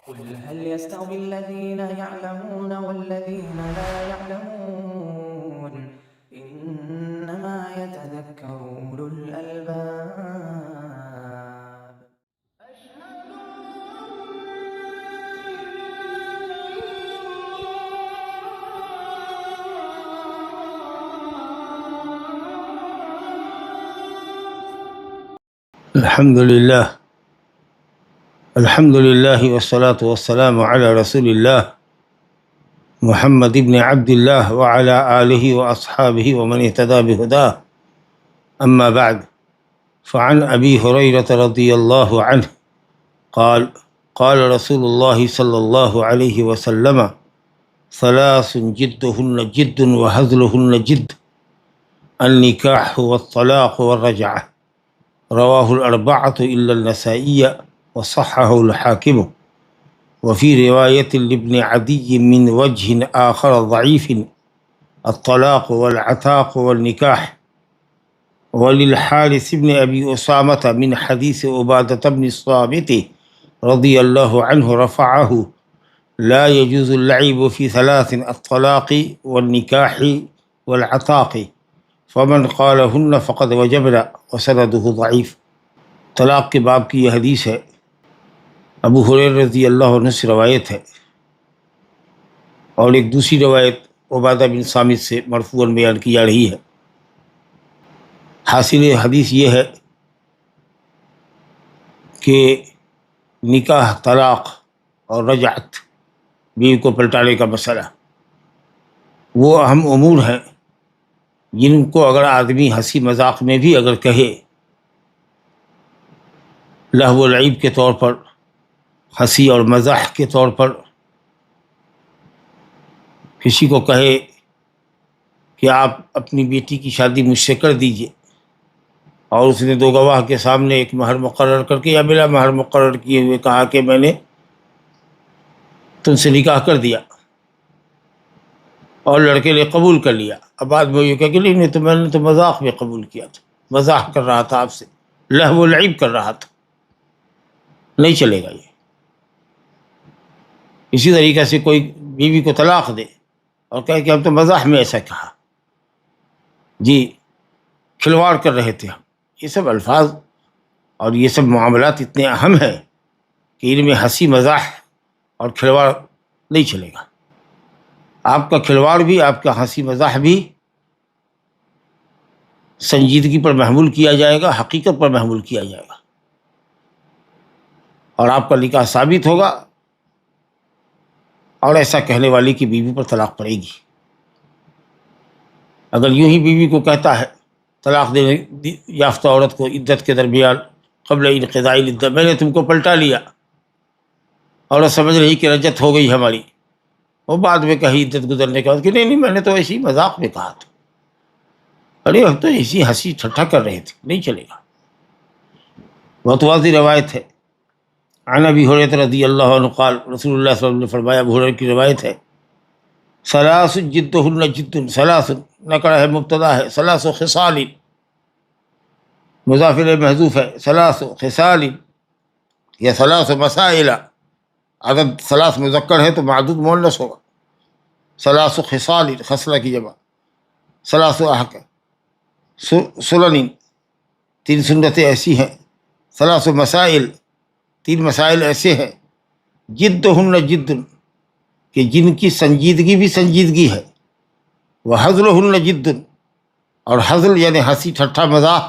قل هل يستوي الذين يعلمون والذين لا يعلمون إنما يتذكر أولو الألباب. الحمد لله والصلاة والسلام على رسول الله محمد بن عبد الله وعلى آله وأصحابه ومن اهتدى بهداه أما بعد فعن أبي هريرة رضي الله عنه قال رسول الله صلى الله عليه وسلم ثلاث جدهن جد وهزلهن جد النكاح والطلاق والرجعة رواه الأربعة إلا النسائي وصححه الحاكم وفي رواية لابن عدي من وجه آخر ضعيف الطلاق والعتاق والنكاح وللحارث بن أبي أسامة من حديث عبادة بن الصامت رضي الله عنه رفعه لا يجوز اللعب في ثلاث الطلاق والنكاح والعتاق فمن قالهن فقد وجبنا وسنده ضعيف۔ طلاق کے باب کی یہ حدیث ہے، ابو ہریرہ رضی اللہ عنہ سے روایت ہے، اور ایک دوسری روایت عبادہ بن صامت سے مرفوعاً بیان کی جا رہی ہے۔ حاصل حدیث یہ ہے کہ نکاح، طلاق اور رجعت، بیوی کو پلٹانے کا مسئلہ، وہ اہم امور ہیں جن کو اگر آدمی ہنسی مذاق میں بھی اگر کہے، لہو و لعب کے طور پر، ہنسی اور مزاح کے طور پر کسی کو کہے کہ آپ اپنی بیٹی کی شادی مجھ سے کر دیجئے، اور اس نے دو گواہ کے سامنے ایک مہر مقرر کر کے یا بلا مہر مقرر کیے ہوئے کہا کہ میں نے تم سے نکاح کر دیا، اور لڑکے نے قبول کر لیا، اب بعد میں یہ کہا کہ نہیں تو میں نے تو مذاق میں قبول کیا تھا، مزاح کر رہا تھا آپ سے، لہو و لعب کر رہا تھا، نہیں چلے گا یہ۔ اسی طریقے سے کوئی بیوی کو طلاق دے اور کہے کہ ہم تو مزاح میں ایسا کہا، جی کھلواڑ کر رہے تھے ہم، یہ سب الفاظ اور یہ سب معاملات اتنے اہم ہیں کہ ان میں ہنسی مزاح اور کھلواڑ نہیں چلے گا۔ آپ کا کھلواڑ بھی، آپ کا ہنسی مزاح بھی سنجیدگی پر محمول کیا جائے گا، حقیقت پر محمول کیا جائے گا، اور آپ کا نکاح ثابت ہوگا، اور ایسا کہنے والی کی بیوی پر طلاق پڑے گی۔ اگر یوں ہی بیوی کو کہتا ہے، طلاق دینے یافتہ عورت کو عدت کے درمیان قبل انقضاء العدت، میں نے تم کو پلٹا لیا، عورت سمجھ رہی کہ رجعت ہو گئی ہماری، وہ بعد میں کہی عدت گزرنے کے بعد کہ نہیں میں نے تو ایسی مذاق میں کہا تھا، ارے ہم تو ایسی ہنسی ٹھٹھا کر رہے تھے، نہیں چلے گا۔ بہت واضح روایت ہے، عن ابی ہریرہ رضی اللہ عنہ قال رسول اللہ صلی اللہ علیہ وسلم نے فرمایا، ابو ہریرہ کی روایت ہے، ثلاث جدہن جد، ثلاث نکرہ ہے، مبتدا ہے، ثلاث خصال مضاف الیہ محذوف ہے، ثلاث خصال یا ثلاث مسائل، عدد ثلاث مذکر ہے تو معدود مؤنث ہوگا، ثلاث خصال خصلہ کی جمع، ثلاث احکام سنن، تین سنتیں ایسی ہیں، ثلاث مسائل، تین مسائل ایسے ہیں، جدہن جد کہ جن کی سنجیدگی بھی سنجیدگی ہے، وحزلہن جد اور حزل یعنی ہنسی ٹھٹھا مزاح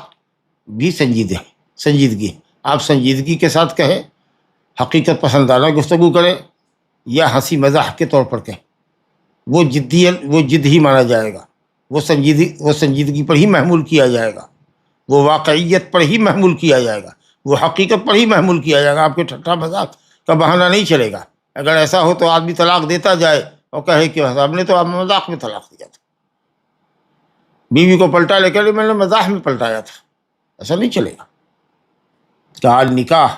بھی سنجیدگی ہے۔ آپ سنجیدگی کے ساتھ کہیں، حقیقت پسندانہ گفتگو کریں، یا ہنسی مزاح کے طور پر کہیں، وہ جد ہی مانا جائے گا، وہ سنجیدگی پر ہی محمول کیا جائے گا، وہ واقعیت پر ہی محمول کیا جائے گا، وہ حقیقت پر ہی محمول کیا جائے گا، آپ کے ٹھٹھا مذاق کا بہانہ نہیں چلے گا۔ اگر ایسا ہو تو آدمی طلاق دیتا جائے اور کہے کہ ہم نے تو مذاق میں طلاق دیا تھا، بیوی کو پلٹا لے کر میں نے مزاح میں پلٹایا تھا، ایسا نہیں چلے گا۔ کہا نکاح،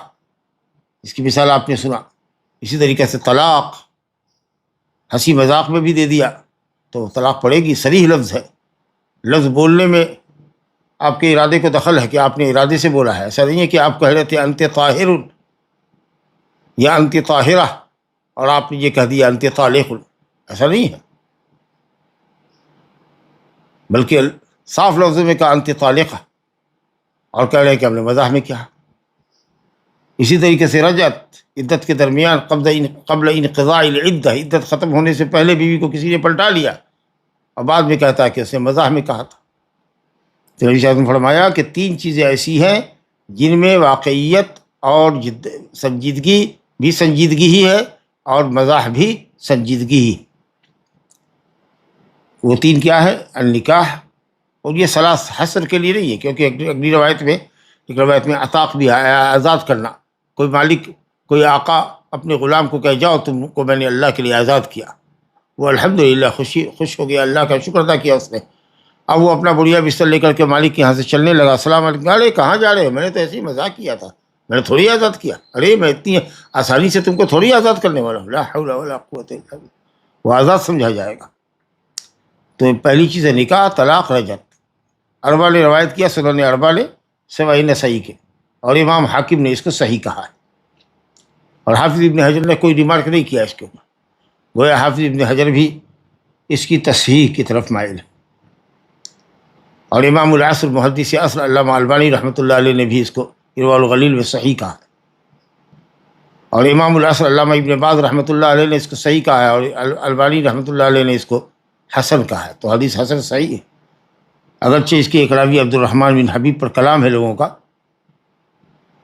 اس کی مثال آپ نے سنا، اسی طریقے سے طلاق ہنسی مذاق میں بھی دے دیا تو طلاق پڑے گی، صریح لفظ ہے، لفظ بولنے میں آپ کے ارادے کو دخل ہے کہ آپ نے ارادے سے بولا ہے، ایسا نہیں ہے کہ آپ کہہ رہے تھے انت طاہر یا انت طاہرہ، اور آپ نے یہ کہہ دیا انت طالق، ایسا نہیں ہے، بلکہ صاف لفظوں میں کہا انت طالقہ، اور کہہ رہے ہیں کہ ہم نے مزاح میں کیا۔ اسی طریقے سے رجعت، عدت کے درمیان قبل انقضاء العدہ، عدت ختم ہونے سے پہلے بیوی کو کسی نے پلٹا لیا اور بعد میں کہتا ہے کہ اس نے مزاح میں کہا تھا۔ تو نبی صلی اللہ علیہ وسلم فرمایا کہ 3 چیزیں ایسی ہیں جن میں واقعیت اور سنجیدگی بھی سنجیدگی ہی ہے اور مزاح بھی سنجیدگی ہی۔ وہ 3 کیا ہے؟ النکاح، اور یہ ثلاث حصر کے لیے نہیں ہے، کیونکہ اگلی روایت میں عتاق بھی ہے، آزاد کرنا۔ کوئی مالک، کوئی آقا اپنے غلام کو کہے جاؤ تم کو میں نے اللہ کے لیے آزاد کیا، وہ الحمدللہ خوش ہو گیا، اللہ کا شکر ادا کیا اس نے۔ اب وہ اپنا بڑھیا بستر لے کر کے مالک کے یہاں سے چلنے لگا، السلام علیکم، ارے کہاں جا رہے ہو؟ میں نے تو ایسے ہی مذاق کیا تھا، میں نے تھوڑی آزاد کیا، ارے میں اتنی آسانی سے تم کو تھوڑی آزاد کرنے والا ہوں، لا حول ولا قوت الا باللہ۔ وہ آزاد سمجھا جائے گا۔ تو پہلی چیز ہے نکاح، طلاق، رجعت۔ اربع نے روایت کیا، سنن اربع نے سوائے نسائی کے، اور امام حاکم نے اس کو صحیح کہا ہے، اور حافظ ابن حجر نے کوئی ریمارک نہیں کیا اس کے اوپر، گویا حافظ ابن حجر بھی اس کی تصحیح کی طرف مائل ہے۔ اور امام العصر محدث اصل علامہ البانی رحمۃ اللہ علیہ نے بھی اس کو ارواء الغلیل میں صحیح کہا ہے، اور امام العصر علامہ ابن باز رحمۃ اللہ علیہ نے اس کو صحیح کہا ہے، اور البانی رحمۃ اللہ علیہ نے اس کو حسن کہا ہے۔ تو حدیث حسن صحیح ہے، اگرچہ اس کے ایک راوی عبد الرحمن بن حبیب پر کلام ہے لوگوں کا،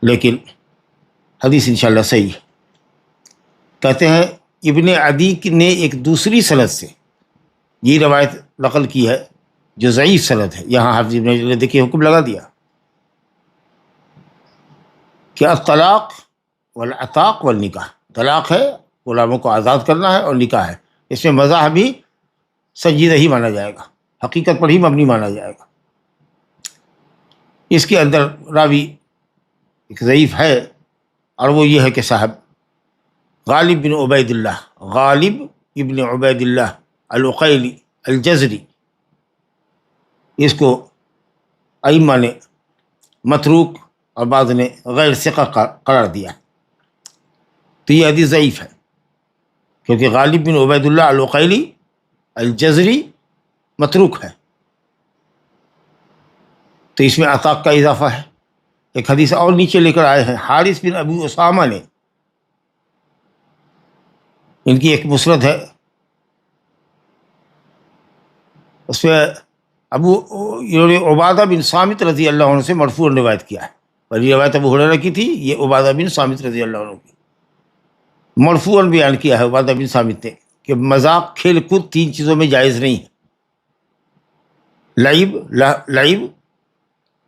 لیکن حدیث انشاءاللہ صحیح ہے۔ کہتے ہیں ابن عدی نے ایک دوسری سند سے یہ روایت نقل کی ہے جو ضعیف سند ہے۔ یہاں حافظ ابن حجر نے دیکھیے حکم لگا دیا کہ الطلاق والعتاق والنکاح، طلاق ہے غلاموں کو آزاد کرنا ہے، اور نکاح ہے، اس میں مزاح بھی سنجیدہ ہی مانا جائے گا، حقیقت پر ہی مبنی مانا جائے گا۔ اس کے اندر راوی ایک ضعیف ہے، اور وہ یہ ہے کہ صاحب غالب بن عبید اللہ العقیلی الجزری، اس کو ائمہ نے متروک اور بعض نے غیر ثقہ قرار دیا، تو یہ حدیث ضعیف ہے، کیونکہ غالب بن عبید اللہ العقیلی الجزری متروک ہے، تو اس میں عتاق کا اضافہ ہے۔ ایک حدیث اور نیچے لے کر آئے ہیں، حارث بن ابی اسامہ نے، ان کی ایک مسند ہے، اس میں انہوں نے عبادہ بن صامت رضی اللہ عنہ سے مرفوع روایت کیا ہے، پہلی روایت ابو ہریرہ کی تھی، یہ عبادہ بن صامت رضی اللہ عنہ کی مرفوعاً بیان کیا ہے عبادہ بن صامت نے کہ مذاق، کھیل کود 3 چیزوں میں جائز نہیں ہے۔ لعب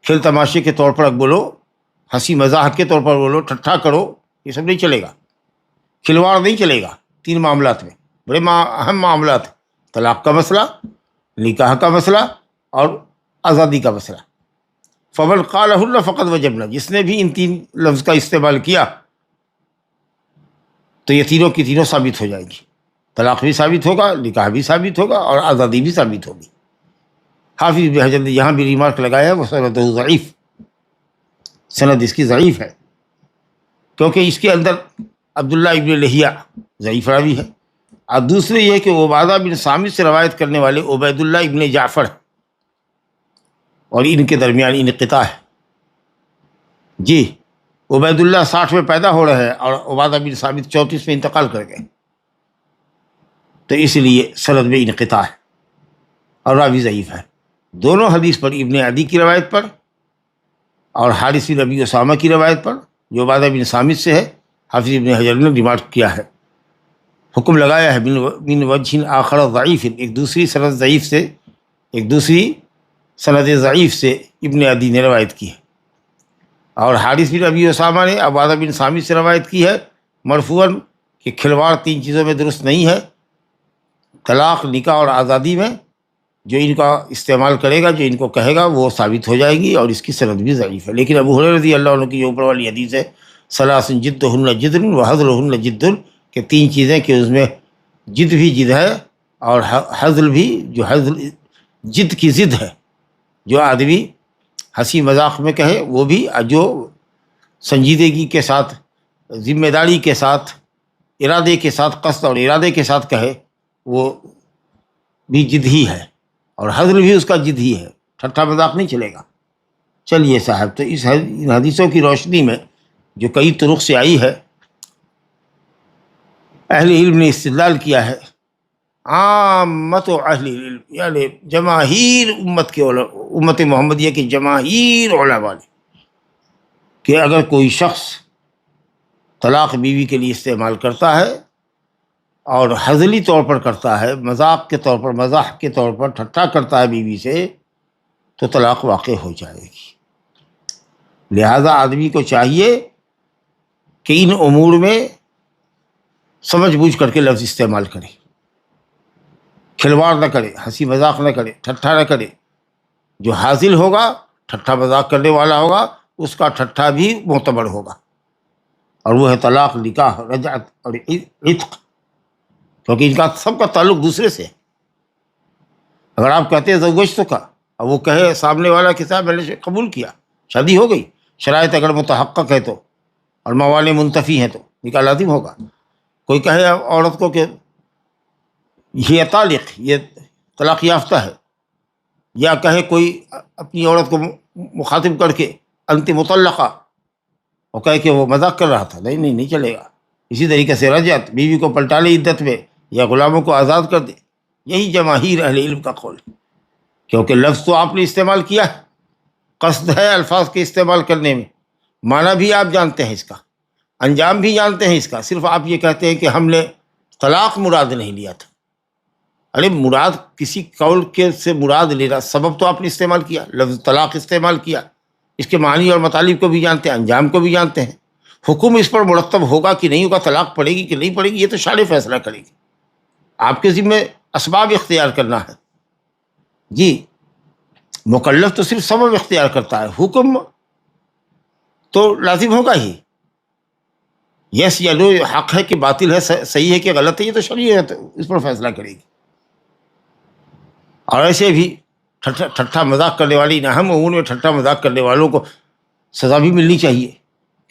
کھیل تماشے کے طور پر بولو، ہنسی مذاق کے طور پر بولو، ٹھٹھا کرو، یہ سب نہیں چلے گا، کھلواڑ نہیں چلے گا 3 معاملات میں، بڑے اہم معاملات ہیں، طلاق کا مسئلہ، نکاح کا مسئلہ اور آزادی کا مسئلہ۔ فمن قالہن فقد وجبنا، جس نے بھی ان 3 لفظ کا استعمال کیا تو یہ تینوں کی تینوں ثابت ہو جائیں گی، طلاق بھی ثابت ہوگا، نکاح بھی ثابت ہوگا، اور آزادی بھی ثابت ہوگی۔ حافظ ابن حجر نے یہاں بھی ریمارک لگایا ہے، وہ سند ضعیف، سند اس کی ضعیف ہے، کیونکہ اس کے اندر عبداللہ ابن لہیہ ضعیف راوی ہے، اور دوسرے یہ کہ عبادہ بن صامت سے روایت کرنے والے عبید اللہ ابن جعفر، اور ان کے درمیان انقطاع ہے۔ جی، عبید اللہ 60 میں پیدا ہو رہے ہیں اور عبادہ بن صامت 34 میں انتقال کر گئے، تو اس لیے سند میں انقطاع ہے اور راوی ضعیف ہے۔ دونوں حدیث پر، ابن عدی کی روایت پر اور حارث بن ابی اسامہ کی روایت پر جو عبادہ بن صامت سے ہے، حافظ ابن حجر نے ریمارک کیا ہے، حکم لگایا ہے من وجہ آخر ضعیف، ایک دوسری سند ضعیف سے، ایک دوسری سند ضعیف سے ابن عدی نے روایت کی ہے، اور حارث بن ابی اسامہ نے عبادہ بن صامت سے روایت کی ہے مرفوعاً کہ کھلواڑ 3 چیزوں میں درست نہیں ہے، طلاق، نکاح اور آزادی میں جو ان کا استعمال کرے گا، جو ان کو کہے گا، وہ ثابت ہو جائے گی، اور اس کی سند بھی ضعیف ہے۔ لیکن ابو ہریرہ رضی اللہ عنہ کی جو اوپر والی حدیث ہے، ثلاث جدہن جدر وحزلہن جد، کہ 3 چیزیں کہ اس میں جد بھی جد ہے اور حزل بھی، جو حزل جد کی ضد ہے، جو آدمی ہنسی مذاق میں کہے وہ بھی، جو سنجیدگی کے ساتھ، ذمہ داری کے ساتھ ارادے کے ساتھ قصد اور ارادے کے ساتھ کہے وہ بھی جد ہی ہے، اور حضر بھی اس کا جد ہی ہے، ٹھٹا مذاق نہیں چلے گا۔ چلیے صاحب، تو ان حدیثوں کی روشنی میں جو کئی طرق سے آئی ہے، اہل علم نے استدلال کیا ہے، عامت و اہل علم یعنی جماہیر امت محمدیہ کی جماہیر علماء نے، کہ اگر کوئی شخص طلاق بیوی کے لیے استعمال کرتا ہے اور ہزلی طور پر کرتا ہے، مذاق کے طور پر، مزاح کے طور پر ٹھٹا کرتا ہے بیوی سے، تو طلاق واقع ہو جائے گی۔ لہذا آدمی کو چاہیے کہ ان امور میں سمجھ بوجھ کر کے لفظ استعمال کرے، کھلواڑ نہ کرے، ہنسی مذاق نہ کرے، ٹھٹھا نہ کرے۔ جو حاصل ہوگا، ٹھٹھا مذاق کرنے والا ہوگا، اس کا ٹھٹھا بھی معتبر ہوگا، اور وہ ہے طلاق، نکاح، رجعت اور عتق، کیونکہ ان کا سب کا تعلق دوسرے سے ہے۔ اگر آپ کہتے ہیں زوجتک کا، اور وہ کہے سامنے والا کہ صاحب میں نے قبول کیا، شادی ہو گئی، شرائط اگر متحقق ہے تو، اور موانع منتفی ہیں تو نکاح لازم ہوگا۔ کوئی کہے عورت کو کہ یہ طالق، یہ طلاق یافتہ ہے، یا کہے کوئی اپنی عورت کو مخاطب کر کے انت مطلقہ، اور کہے کہ وہ مذاق کر رہا تھا، نہیں چلے گا۔ اسی طریقے سے رجعت، بیوی کو پلٹا لے عدت میں، یا غلاموں کو آزاد کر دے، یہی جماہیر اہل علم کا قول ہے، کیونکہ لفظ تو آپ نے استعمال کیا ہے، قصد ہے الفاظ کے استعمال کرنے میں، معنی بھی آپ جانتے ہیں اس کا، انجام بھی جانتے ہیں اس کا، صرف آپ یہ کہتے ہیں کہ ہم نے طلاق مراد نہیں لیا تھا۔ ارے مراد کسی قول کے سے مراد لینا، سبب تو آپ نے استعمال کیا، لفظ طلاق استعمال کیا، اس کے معنی اور مطالب کو بھی جانتے ہیں، انجام کو بھی جانتے ہیں، حکم اس پر مرتب ہوگا کہ نہیں ہوگا، طلاق پڑے گی کہ نہیں پڑے گی، یہ تو شارع فیصلہ کرے گی، آپ کے ذمہ اسباب اختیار کرنا ہے۔ جی، مکلف تو صرف سبب اختیار کرتا ہے، حکم تو لازم ہوگا ہی، یس یا نو، حق ہے کہ باطل ہے، صحیح ہے کہ غلط ہے، یہ تو شریعت اس پر فیصلہ کرے گی۔ اور ایسے بھی ٹھٹھا مذاق کرنے والی، اہم امور میں ٹھٹھا مذاق کرنے والوں کو سزا بھی ملنی چاہیے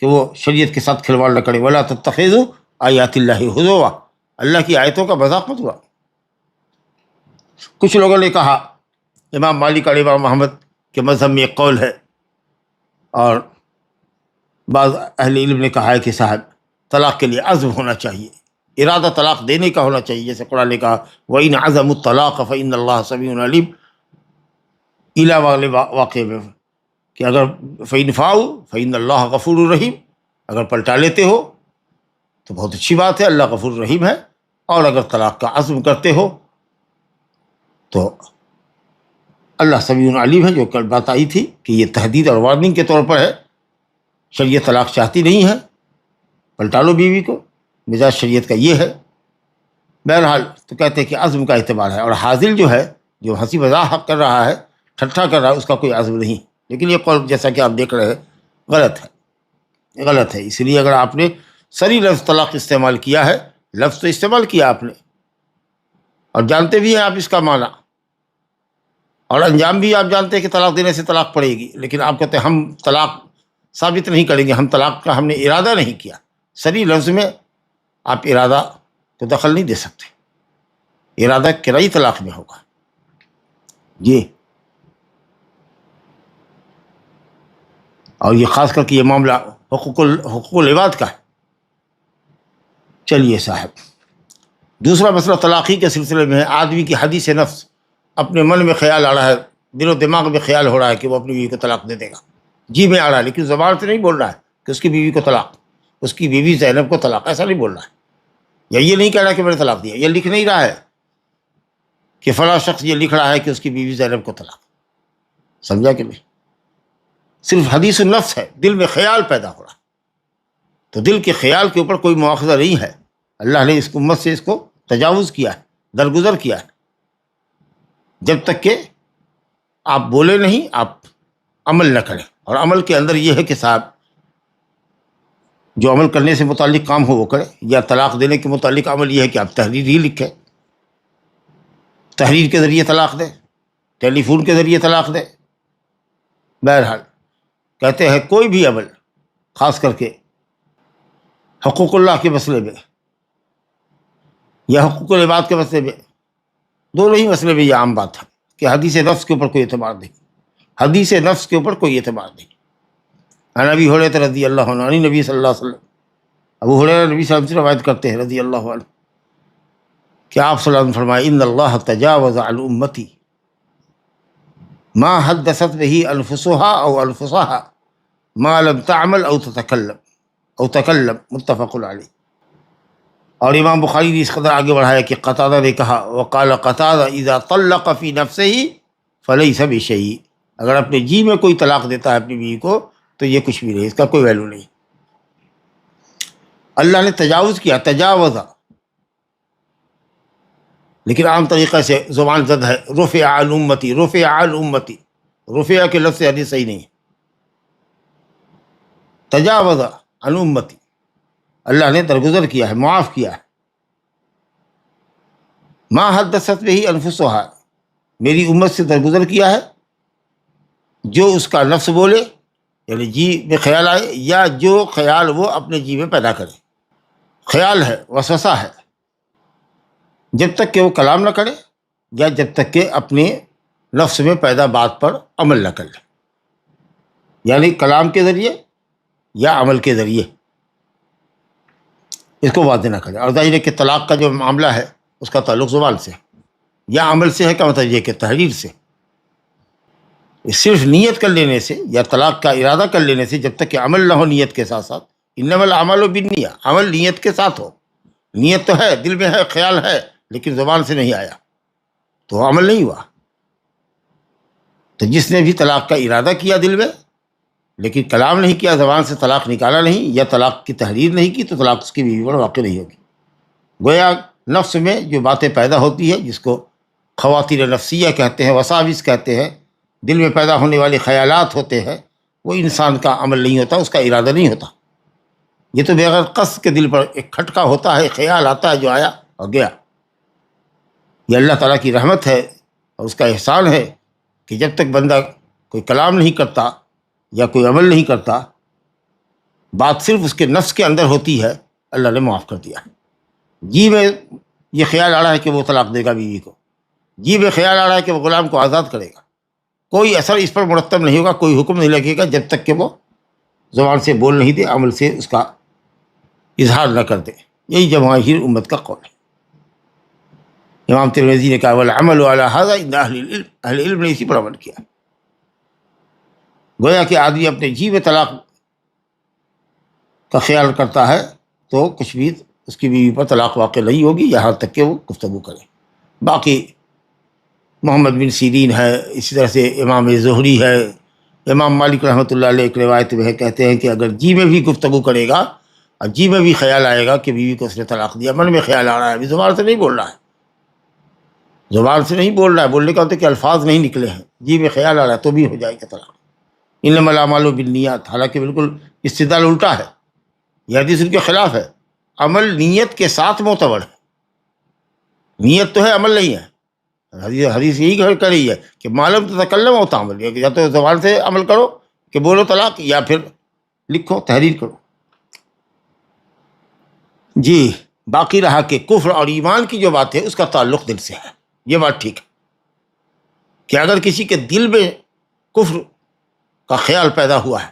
کہ وہ شریعت کے ساتھ کھلواڑ نہ کرے۔ وَلَا تَتَّخِذُوا آیَاتِ اللَّهِ ہُزُوًا، اللہ کی آیتوں کا مذاق مت ہوا۔ کچھ لوگوں نے کہا، امام مالک اور امام محمد کے مذہب میں ایک قول ہے، اور بعض اہل علم نے کہا ہے کہ صاحب طلاق کے لیے عزم ہونا چاہیے، ارادہ طلاق دینے کا ہونا چاہیے، جیسے قرآن نے کہا وَإِنْ عَزَمُوا الطَّلَاقَ فَإِنَّ اللَّهَ سَمِيعٌ عَلِيمٌ، الا والے واقعے میں کہ اگر فَإِنْ فَاؤُوا فَإِنَّ اللَّهَ غَفُورٌ رَحِيمٌ، اگر پلٹا لیتے ہو تو بہت اچھی بات ہے، اللہ غفور رحیم ہے، اور اگر طلاق کا عزم کرتے ہو تو اللہ سمیع علیم ہے۔ جو کل بات آئی تھی کہ یہ تحدید اور وارننگ کے طور پر ہے، شریعت طلاق چاہتی نہیں ہے، پلٹا لو بیوی کو، مزاج شریعت کا یہ ہے۔ بہرحال تو کہتے ہیں کہ عزم کا اعتبار ہے، اور حاضل جو ہے، جو ہنسی مذاق کر رہا ہے، ٹھٹھا کر رہا ہے، اس کا کوئی عزم نہیں۔ لیکن یہ قول جیسا کہ آپ دیکھ رہے ہیں غلط ہے۔ اس لیے اگر آپ نے سری لفظ طلاق استعمال کیا ہے، لفظ تو استعمال کیا آپ نے، اور جانتے بھی ہیں آپ اس کا معنی، اور انجام بھی آپ جانتے ہیں کہ طلاق دینے سے طلاق پڑے گی، لیکن آپ کہتے ہیں ہم طلاق ثابت نہیں کریں گے، ہم طلاق کا ہم نے ارادہ نہیں کیا۔ سری لفظ میں آپ ارادہ کو دخل نہیں دے سکتے، ارادہ کرئی طلاق میں ہوگا۔ جی، اور یہ خاص کر کے یہ معاملہ حقوق العباد کا ہے۔ چلیے صاحب، دوسرا مسئلہ طلاقی کے سلسلے میں ہے، آدمی کی حدیث نفس، اپنے من میں خیال آ رہا ہے، دل و دماغ میں خیال ہو رہا ہے کہ وہ اپنی بیوی کو طلاق دے دے گا، جی میں آ رہا ہے، لیکن زبان سے نہیں بول رہا ہے کہ اس کی بیوی کو طلاق، اس کی بیوی زینب کو طلاق، ایسا نہیں بول رہا ہے، یا یہ نہیں کہہ رہا کہ میں نے طلاق دیا، یہ لکھ نہیں رہا ہے کہ فلاں شخص یہ لکھ رہا ہے کہ اس کی بیوی زینب کو طلاق، سمجھا کہ نہیں؟ صرف حدیث النفس ہے، دل میں خیال پیدا ہو رہا، تو دل کے خیال کے اوپر کوئی مواخذہ نہیں ہے، اللہ نے اس امت سے اس کو تجاوز کیا ہے، درگزر کیا ہے، جب تک کہ آپ بولے نہیں، آپ عمل نہ کریں، اور عمل کے اندر یہ ہے کہ صاحب جو عمل کرنے سے متعلق کام ہو وہ کرے، یا طلاق دینے کے متعلق عمل یہ ہے کہ آپ تحریر ہی لکھیں، تحریر کے ذریعے طلاق دیں، ٹیلی فون کے ذریعے طلاق دیں۔ بہرحال کہتے ہیں کوئی بھی عمل، خاص کر کے حقوق اللہ کے مسئلے میں، یا حقوق العباد کے مسئلے میں، دونوں ہی مسئلے میں یہ عام بات ہے کہ حدیث نفس کے اوپر کوئی اعتبار نہیں، حدیث نفس کے اوپر کوئی اعتبار نہیں۔ عن ابی ہریرہ رضی اللہ عنہ عن نبی صلی اللہ علیہ وسلم، ابو ہریرہ نبی صلی اللہ علیہ وسلم سے روایت کرتے ہیں رضی اللہ عنہ کہ آپ صلی اللہ علیہ وسلم فرمائے ان اللہ تجاوز عن امتی ما حدثت به انفسها او انفسها ما لم تعمل او تکلم متفق علیہ۔ اور امام بخاری نے اس قدر آگے بڑھایا کہ قتادہ نے کہا وقال قتادہ اذا طلق فی نفسه فلیس بشیء، اگر اپنے جی میں کوئی طلاق دیتا ہے اپنی بیوی کو تو یہ کچھ بھی نہیں، اس کا کوئی ویلو نہیں۔ اللہ نے تجاوز کیا، تجاوزہ، لیکن عام طریقے سے زبان زد ہے، رفع عن امتی، رفع عن امتی، رفع کے لفظ سے حدیث صحیح نہیں ہے، تجاوز عن امتی، اللہ نے درگزر کیا ہے، معاف کیا ہے۔ ما حدثت به انفسها، میری امت سے درگزر کیا ہے جو اس کا نفس بولے، یعنی جی میں خیال آئے، یا جو خیال وہ اپنے جی میں پیدا کرے۔ خیال ہے، وسوسہ ہے، جب تک کہ وہ کلام نہ کرے یا جب تک کہ اپنے نفس میں پیدا بات پر عمل نہ کرے، یعنی کلام کے ذریعے یا عمل کے ذریعے اس کو واضح نہ کرے۔ اور ظاہر ہے کہ طلاق کا جو معاملہ ہے اس کا تعلق زبان سے یا عمل سے ہے، کا مطلب یہ کہ تحریر سے، صرف نیت کر لینے سے یا طلاق کا ارادہ کر لینے سے جب تک کہ عمل نہ ہو نیت کے ساتھ ساتھ، انما الاعمال بالنیہ، عمل نیت کے ساتھ ہو، نیت تو ہے، دل میں ہے، خیال ہے، لیکن زبان سے نہیں آیا تو عمل نہیں ہوا۔ تو جس نے بھی طلاق کا ارادہ کیا دل میں لیکن کلام نہیں کیا، زبان سے طلاق نکالا نہیں یا طلاق کی تحریر نہیں کی، تو طلاق اس کی بیوی پر واقع نہیں ہوگی۔ گویا نفس میں جو باتیں پیدا ہوتی ہے، جس کو خواتین نفسیہ کہتے ہیں، وساوس کہتے ہیں، دل میں پیدا ہونے والے خیالات ہوتے ہیں، وہ انسان کا عمل نہیں ہوتا، اس کا ارادہ نہیں ہوتا، یہ تو بغیر قصد کے دل پر ایک کھٹکا ہوتا ہے، خیال آتا ہے جو آیا اور گیا۔ یہ اللہ تعالیٰ کی رحمت ہے اور اس کا احسان ہے کہ جب تک بندہ کوئی کلام نہیں کرتا یا کوئی عمل نہیں کرتا، بات صرف اس کے نفس کے اندر ہوتی ہے، اللہ نے معاف کر دیا۔ جی میں یہ خیال آ رہا ہے کہ وہ طلاق دے گا بیوی کو، جی میں خیال آ رہا ہے کہ وہ غلام کو آزاد کرے گا، کوئی اثر اس پر مرتب نہیں ہوگا، کوئی حکم نہیں لگے گا جب تک کہ وہ زبان سے بول نہیں دے، عمل سے اس کا اظہار نہ کر دے۔ یہی جماہیر امت کا قول ہے۔ امام ترمذی نے کہا والعمل علی ھذا عند اہل العلم، اہل علم نے اسی پر عمل کیا۔ گویا کہ آدمی اپنے جی میں طلاق کا خیال کرتا ہے تو کچھ بھی اس کی بیوی پر طلاق واقع نہیں ہوگی یہاں تک کہ وہ گفتگو کرے۔ باقی محمد بن سیرین ہے، اسی طرح سے امام زہری ہے، امام مالک رحمۃ اللہ علیہ ایک روایت میں ہے، کہتے ہیں کہ اگر جی میں بھی گفتگو کرے گا اور جی میں بھی خیال آئے گا کہ بیوی کو اس نے طلاق دیا، من میں خیال آ رہا ہے، ابھی زبان سے نہیں بول رہا ہے، زبان سے نہیں بول رہا ہے، بولنے کا ہوتا ہے کہ الفاظ نہیں نکلے ہیں، جی میں خیال آ رہا ہے تو بھی ہو جائے گا طلاق۔ انما الاعمال بالنیات، حالانکہ بالکل استدلال الٹا ہے، یہ حدیث ان کے خلاف ہے۔ عمل نیت کے ساتھ معتبر ہے، نیت تو ہے، عمل نہیں ہے۔ حدیث یہی کہہ رہی ہے کہ معلوم تتکلم او تعمل، یا تو زبان سے عمل کرو کہ بولو طلاق، یا پھر لکھو، تحریر کرو۔ جی باقی رہا کہ کفر اور ایمان کی جو بات ہے اس کا تعلق دل سے ہے، یہ بات ٹھیک ہے کہ اگر کسی کے دل میں کفر کا خیال پیدا ہوا ہے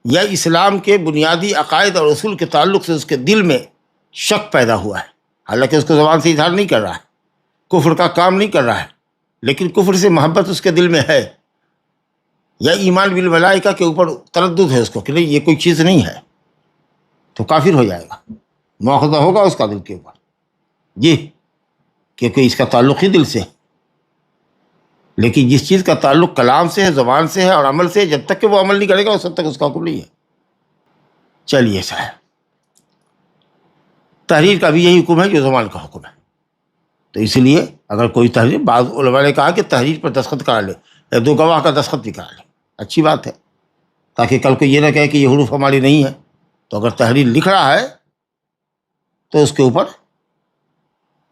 یا اسلام کے بنیادی عقائد اور اصول کے تعلق سے اس کے دل میں شک پیدا ہوا ہے، حالانکہ اس کو زبان سے اظہار نہیں کر رہا ہے، کفر کا کام نہیں کر رہا ہے، لیکن کفر سے محبت اس کے دل میں ہے، یا ایمان بالملائکہ کے اوپر تردد ہے اس کو کہ نہیں یہ کوئی چیز نہیں ہے، تو کافر ہو جائے گا، مواخذہ ہوگا اس کا دل کے اوپر، جی کیونکہ اس کا تعلق ہی دل سے ہے۔ لیکن جس چیز کا تعلق کلام سے ہے، زبان سے ہے اور عمل سے ہے، جب تک کہ وہ عمل نہیں کرے گا اس وقت تک اس کا حکم نہیں ہے۔ چلیے صاحب، تحریر کا بھی یہی حکم ہے جو زبان کا حکم ہے، تو اس لیے اگر کوئی تحریر، بعض علماء نے کہا کہ تحریر پر دستخط کرا لے یا دو گواہ کا دستخط بھی کرا لے، اچھی بات ہے، تاکہ کل کو یہ نہ کہے کہ یہ حروف ہماری نہیں ہے، تو اگر تحریر لکھ رہا ہے تو اس کے اوپر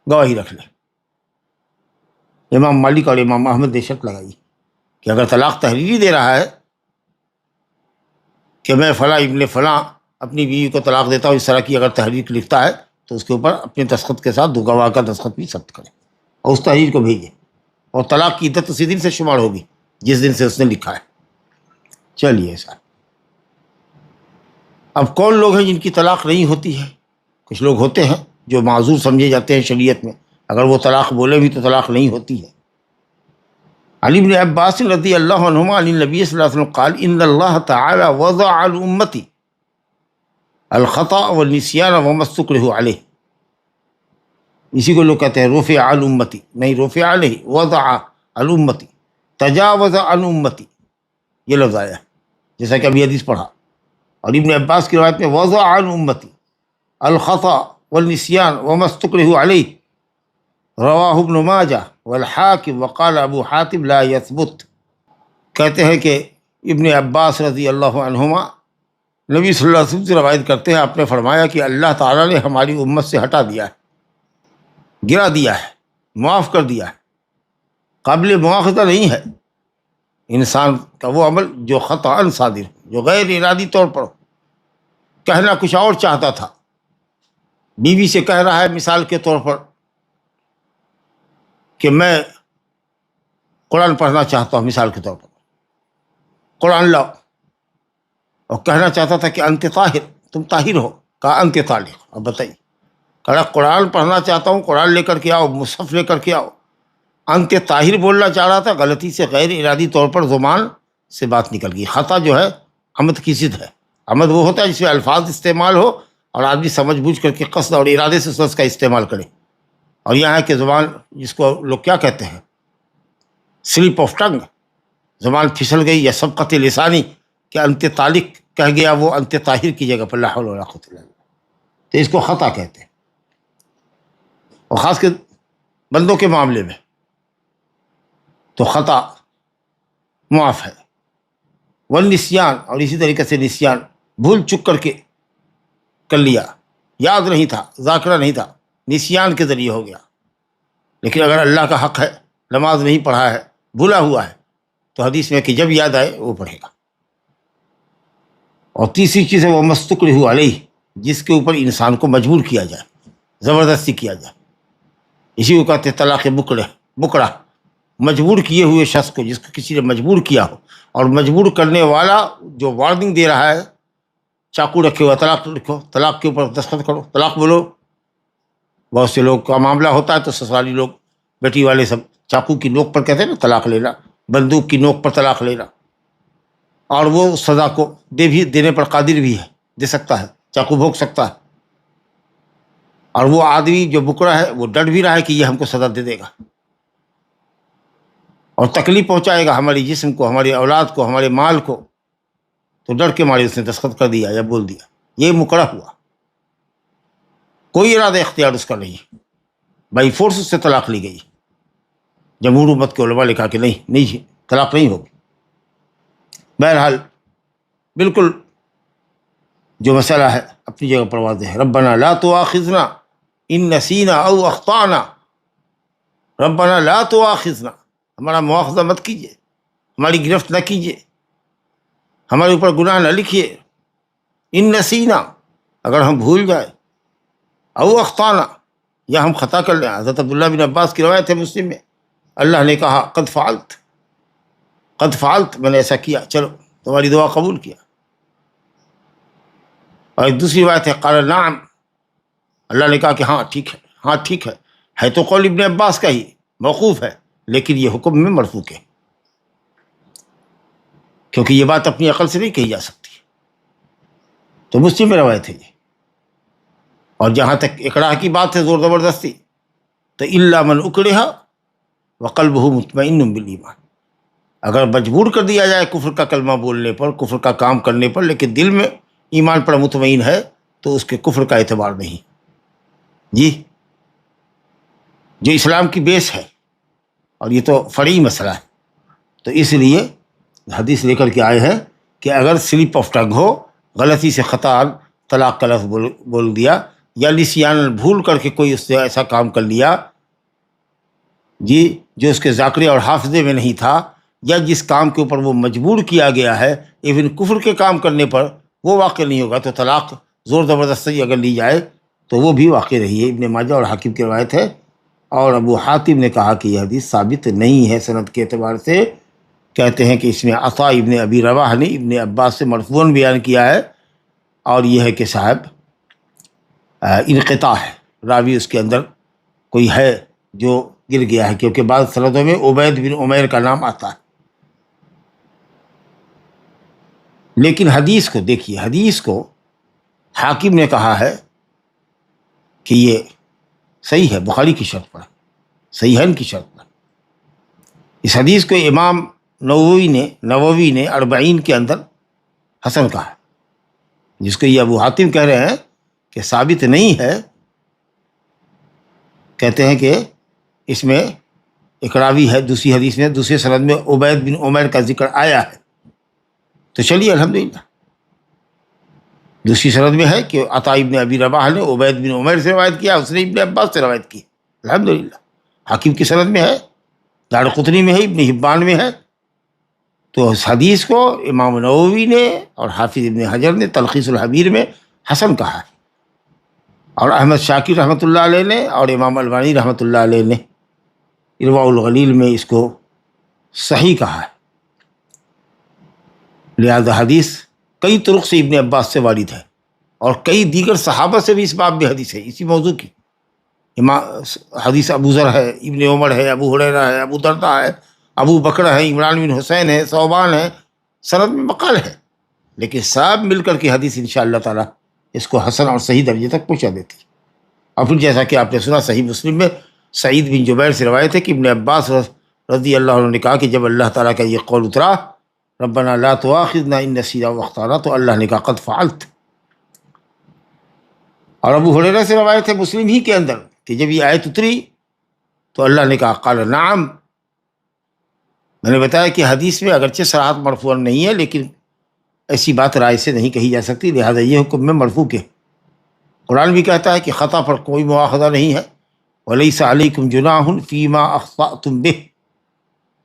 گواہی رکھ لے۔ امام مالک اور امام احمد نے شرط لگائی کہ اگر طلاق تحریری دے رہا ہے کہ میں فلاں ابن فلاں اپنی بیوی کو طلاق دیتا ہوں، اس طرح کی اگر تحریر لکھتا ہے تو اس کے اوپر اپنے دستخط کے ساتھ 2 گواہ کا دستخط بھی ثبت کرے اور اس تحریر کو بھیجے، اور طلاق کی عدت اسی دن سے شمار ہوگی جس دن سے اس نے لکھا ہے۔ چلیے سر، اب کون لوگ ہیں جن کی طلاق نہیں ہوتی ہے؟ کچھ لوگ ہوتے ہیں جو معذور سمجھے جاتے ہیں شریعت میں، اگر وہ طلاق بولے بھی تو طلاق نہیں ہوتی ہے۔ علی بن عباس رضی اللہ عنہما عن النبی صلی اللہ علیہ وسلم قال ان اللہ تعالی وضع علی امتی الخطأ والنسیان وما استکرہ علیہ، اسی کو لوگ کہتے ہیں رفع عن امتی، نہیں رفع علیہ، وضع عن امتی، تجاوز عن امتی، یہ لفظ آیا ہے جیسا کہ ابھی حدیث پڑھا۔ اور ابن عباس کی روایت میں وضع عن امتی الخطأ والنسیان وما استکرہ علیہ، رواہ ابن ماجہ والحاکم وقال ابو حاتم لا یثبت۔ کہتے ہیں کہ ابن عباس رضی اللہ عنہما نبی صلی اللہ علیہ وسلم سے روایت کرتے ہیں، آپ نے فرمایا کہ اللہ تعالیٰ نے ہماری امت سے ہٹا دیا ہے، گرا دیا ہے، معاف کر دیا ہے، قابل مواخذہ نہیں ہے انسان کا وہ عمل جو خطأ صادر، جو غیر ارادی طور پر کہنا کچھ اور چاہتا تھا، بیوی سے کہہ رہا ہے مثال کے طور پر کہ میں قرآن پڑھنا چاہتا ہوں، مثال کے طور پر قرآن لاؤ، اور کہنا چاہتا تھا کہ انت طاہر، تم طاہر ہو، کہا انت طالق۔ اب بتائیے، کہا قرآن پڑھنا چاہتا ہوں، قرآن لے کر کے آؤ، مصحف لے کر کے آؤ، انت طاہر بولنا چاہ رہا تھا، غلطی سے غیر ارادی طور پر زبان سے بات نکل گئی۔ خطا جو ہے عمد کی ضد ہے، عمد وہ ہوتا ہے جس میں الفاظ استعمال ہو اور آدمی سمجھ بوجھ کر کے قصد اور ارادے سے اس لفظ کا استعمال کرے، اور یہاں ہے کہ زبان، جس کو لوگ کیا کہتے ہیں، سلپ آف ٹنگ، زبان پھسل گئی، یا سبقت لسانی کہ انت طالق کہہ گیا وہ انت طاہر کی جگہ پر، لا حول ولا قوت الا باللہ، تو اس کو خطا کہتے ہیں، اور خاص کر بندوں کے معاملے میں تو خطا معاف ہے۔ والنسیان، اور اسی طریقے سے نسیان، بھول چک کر کے کر لیا، یاد نہیں تھا، ذاکرہ نہیں تھا، نسیان کے ذریعے ہو گیا، لیکن اگر اللہ کا حق ہے، نماز نہیں پڑھا ہے، بھولا ہوا ہے، تو حدیث میں کہ جب یاد آئے وہ پڑھے گا۔ اور تیسری چیز ہے وہ مستکرہ علیہ، جس کے اوپر انسان کو مجبور کیا جائے، زبردستی کیا جائے، اسی کو کہتے ہیں طلاق بکڑا، مجبور کیے ہوئے شخص کو، جس کو کسی نے مجبور کیا ہو، اور مجبور کرنے والا جو وارننگ دے رہا ہے، چاقو رکھے ہوا، طلاق لکھو، طلاق کے اوپر دستخط کرو، طلاق بولو۔ بہت سے لوگ کا معاملہ ہوتا ہے تو سسرالی لوگ، بیٹی والے سب چاقو کی نوک پر کہتے ہیں نا طلاق لینا، بندوق کی نوک پر طلاق لینا، اور وہ سزا کو دینے پر قادر بھی ہے، دے سکتا ہے، چاقو بھونک سکتا ہے، اور وہ آدمی جو بکڑا ہے وہ ڈر بھی رہا ہے کہ یہ ہم کو سزا دے دے گا اور تکلیف پہنچائے گا ہمارے جسم کو، ہماری اولاد کو، ہمارے مال کو، تو ڈر کے مارے اس نے دستخط کر دیا یا بول دیا، یہ مکڑا ہوا، کوئی ارادہ اختیار اس کا نہیں، بائی فورس اس سے طلاق لی گئی۔ جمہور امت کے علماء نے کہا کہ نہیں طلاق نہیں ہوگی۔ بہرحال بالکل جو مسئلہ ہے اپنی جگہ پر واضح ہے۔ ربنا لا تؤاخذنا ان نسینا او اخطانا، ربنا لا تؤاخذنا، ہمارا مواخذہ مت کیجیے، ہماری گرفت نہ کیجیے، ہمارے اوپر گناہ نہ لکھیے، ان نسینا، اگر ہم بھول جائیں، او اخطانا، یا ہم خطا کر لیں۔ حضرت عبداللہ بن عباس کی روایت ہے مسلم میں، اللہ نے کہا قد فعلت، میں نے ایسا کیا، چلو تمہاری دعا قبول کیا۔ اور ایک دوسری روایت ہے قال نعم، اللہ نے کہا کہ ہاں ٹھیک ہے تو قول ابن عباس کا ہی موقوف ہے، لیکن یہ حکم میں مرفوع ہے، کیونکہ یہ بات اپنی عقل سے نہیں کہی جا سکتی، تو مسلم میں روایت ہے یہ۔ اور جہاں تک اکراہ کی بات ہے، زور زبردستی، تو الا من اکرہ وقلبہ مطمئن بالایمان، اگر مجبور کر دیا جائے کفر کا کلمہ بولنے پر، کفر کا کام کرنے پر، لیکن دل میں ایمان پر مطمئن ہے، تو اس کے کفر کا اعتبار نہیں جی، جو اسلام کی بیس ہے، اور یہ تو فرعی مسئلہ ہے، تو اس لیے حدیث لے کر کے آئے ہیں کہ اگر سلپ آف ٹنگ ہو، غلطی سے خطا طلاق کا لفظ بول دیا، یا نسیان بھول کر کے کوئی اس سے ایسا کام کر لیا جی جو اس کے ذاکرے اور حافظے میں نہیں تھا، یا جس کام کے اوپر وہ مجبور کیا گیا ہے، ایون کفر کے کام کرنے پر وہ واقع نہیں ہوگا، تو طلاق زور زبردستی اگر لی جائے تو وہ بھی واقع رہی ہے، ابن ماجہ اور حاکم کی روایت ہے، اور ابو حاتم نے کہا کہ یہ حدیث ثابت نہیں ہے سند کے اعتبار سے، کہتے ہیں کہ اس میں عطا ابن ابی رواح نے ابن عباس سے مرفوعاً بیان کیا ہے، اور یہ ہے کہ صاحب انقطاع ہے، راوی اس کے اندر کوئی ہے جو گر گیا ہے، کیونکہ بعض سندوں میں عبید بن عمیر کا نام آتا ہے۔ لیکن حدیث کو دیکھیے، حدیث کو حاکم نے کہا ہے کہ یہ صحیح ہے، بخاری کی شرط پر، صحیحین کی شرط پر۔ اس حدیث کو امام نووی نے 40 کے اندر حسن کہا ہے، جس کو یہ ابو حاتم کہہ رہے ہیں کہ ثابت نہیں ہے، کہتے ہیں کہ اس میں ایک راوی ہے، دوسری حدیث میں دوسرے سند میں عبید بن عمیر کا ذکر آیا ہے، تو چلیے الحمدللہ دوسری سند میں ہے کہ عطا ابن ابی رباح نے عبید بن عمیر سے روایت کیا، اس نے ابن عباس سے روایت کی، الحمدللہ۔ حاکم کی سند میں ہے، دارقطنی میں ہے، ابن حبان میں ہے، تو اس حدیث کو امام نووی نے اور حافظ ابن حجر نے تلخیص الحبیر میں حسن کہا ہے، اور احمد شاکر رحمۃ اللہ علیہ نے اور امام البانی رحمۃ اللہ علیہ نے ارواء الغلیل میں اس کو صحیح کہا ہے۔ لہذا حدیث کئی طرق سے ابن عباس سے وارد ہے، اور کئی دیگر صحابہ سے بھی اس باب میں حدیث ہے اسی موضوع کی۔ حدیث ابو ذر ہے، ابن عمر ہے، ابو ہریرہ ہے، ابو درداء ہے، ابو بکر ہے، عمران بن حسین ہے، ثوبان ہے، سند میں مقال ہے، لیکن سب مل کر کے حدیث انشاءاللہ تعالی اس کو حسن اور صحیح درجے تک پہنچا دیتی۔ اور پھر جیسا کہ آپ نے سنا، صحیح مسلم میں سعید بن جبیر سے روایت ہے کہ ابن عباس رضی اللہ عنہ نے کہا کہ جب اللہ تعالیٰ کا یہ قول اترا ربنا لا تؤاخذنا ان نسینا واخطانا، تو اللہ نے کہا قد فعلت۔ اور ابو ہریرہ سے روایت ہے مسلم ہی کے اندر کہ جب یہ آیت اتری تو اللہ نے کہا قال نعم۔ میں نے بتایا کہ حدیث میں اگرچہ صراحت مرفوع نہیں ہے، لیکن ایسی بات رائے سے نہیں کہی جا سکتی، لہذا یہ حکم میں مرفوع کے۔ قرآن بھی کہتا ہے کہ خطا پر کوئی مواخذہ نہیں ہے، وَلَيْسَ عَلَيْكُمْ جُنَاحٌ فِيمَا أَخْطَأْتُمْ بِهِ،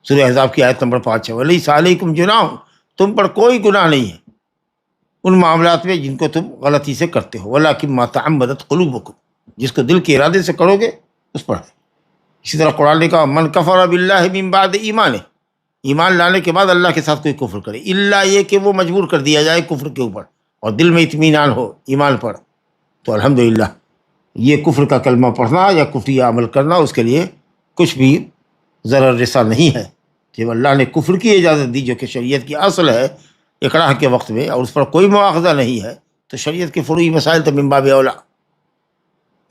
سورہ احزاب کی آیت نمبر 5 ہے، وَلَيْسَ عَلَيْكُمْ جُنَاحٌ، تم پر کوئی گناہ نہیں ہے ان معاملات میں جن کو تم غلطی سے کرتے ہو، وَلَكِنْ مَا تَعَمَّدَتْ قُلُوبُكُمْ، جس کو دل کے ارادے سے کرو گے اس پر ہے۔ اسی طرح قرآن نے کہا من کفر باللہ من بعد ایمانہ، ایمان لانے کے بعد اللہ کے ساتھ کوئی کفر کرے، الا یہ کہ وہ مجبور کر دیا جائے کفر کے اوپر اور دل میں اطمینان ہو ایمان پر، تو الحمدللہ یہ کفر کا کلمہ پڑھنا یا کفریہ عمل کرنا اس کے لیے کچھ بھی ضرر رسا نہیں ہے۔ جب اللہ نے کفر کی اجازت دی جو کہ شریعت کی اصل ہے اقراء کے وقت میں، اور اس پر کوئی مواخذہ نہیں ہے، تو شریعت کے فروعی مسائل تو من باب اولا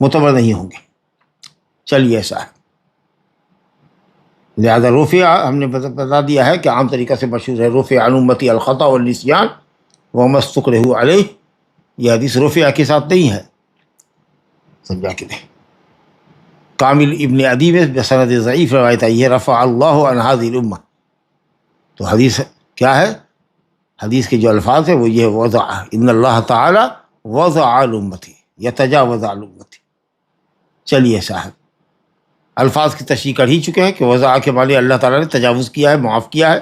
معتبر نہیں ہوں گے۔ چلیے ایسا ہے، لہذا رفع ہم نے بتا دیا ہے کہ عام طریقہ سے مشہور ہے، رفع عن امتی الخطا والنسیان وما استکرہوا علیہ، یہ حدیث رفع کے ساتھ نہیں ہے، سمجھا کہ نہیں۔ کامل ابن عدی میں بسند ضعیف روایت آئی ہے رفع اللہ عن هذه الامہ، تو حدیث کیا ہے؟ حدیث کے جو الفاظ ہیں وہ یہ وضع، ان اللہ تعالی وضع عن امتی یتجاوز عن امتی۔ چلیے صاحب، الفاظ کی تشریح کر ہی چکے ہیں کہ وضع کے معنی اللہ تعالیٰ نے تجاوز کیا ہے، معاف کیا ہے۔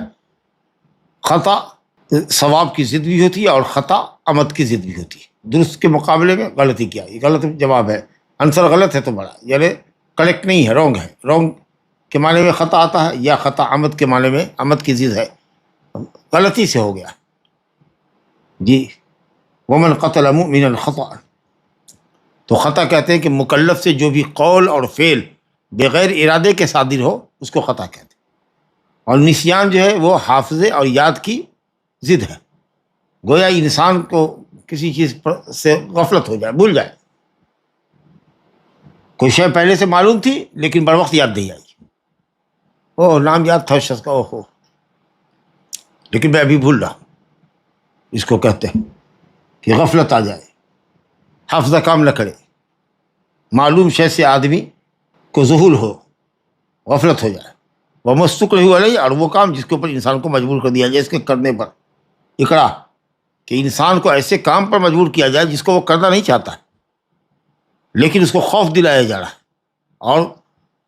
خطا ثواب کی ضد بھی ہوتی ہے اور خطا عمد کی ضد بھی ہوتی ہے، درست کے مقابلے میں غلطی کیا، یہ غلط جواب ہے، آنسر غلط ہے تو بڑا، یعنی کریکٹ نہیں ہے، رونگ ہے، رونگ کے معنی میں خطا آتا ہے، یا خطا عمد کے معنی میں عمد کی ضد ہے، غلطی سے ہو گیا جی۔ ومن قتل مؤمنا خطأ، تو خطا کہتے ہیں کہ مکلف سے جو بھی قول اور فعل بغیر ارادے کے صادر ہو اس کو خطا کہتے ہیں، اور نسیان جو ہے وہ حافظے اور یاد کی ضد ہے، گویا انسان کو کسی چیز پر سے غفلت ہو جائے، بھول جائے، کوئی شے پہلے سے معلوم تھی لیکن بر وقت یاد نہیں آئی، او نام یاد تھا اس شخص کا، اوہو لیکن میں ابھی بھول رہا ہوں، اس کو کہتے ہیں کہ غفلت آ جائے، حافظہ کام نہ کرے، معلوم شے سے آدمی کو ذہول ہو، غفلت ہو جائے، وہ مستقر علیہ، اور وہ کام جس کے اوپر انسان کو مجبور کر دیا جائے اس کے کرنے پر، اقرا کہ انسان کو ایسے کام پر مجبور کیا جائے جس کو وہ کرنا نہیں چاہتا لیکن اس کو خوف دلایا جا رہا ہے، اور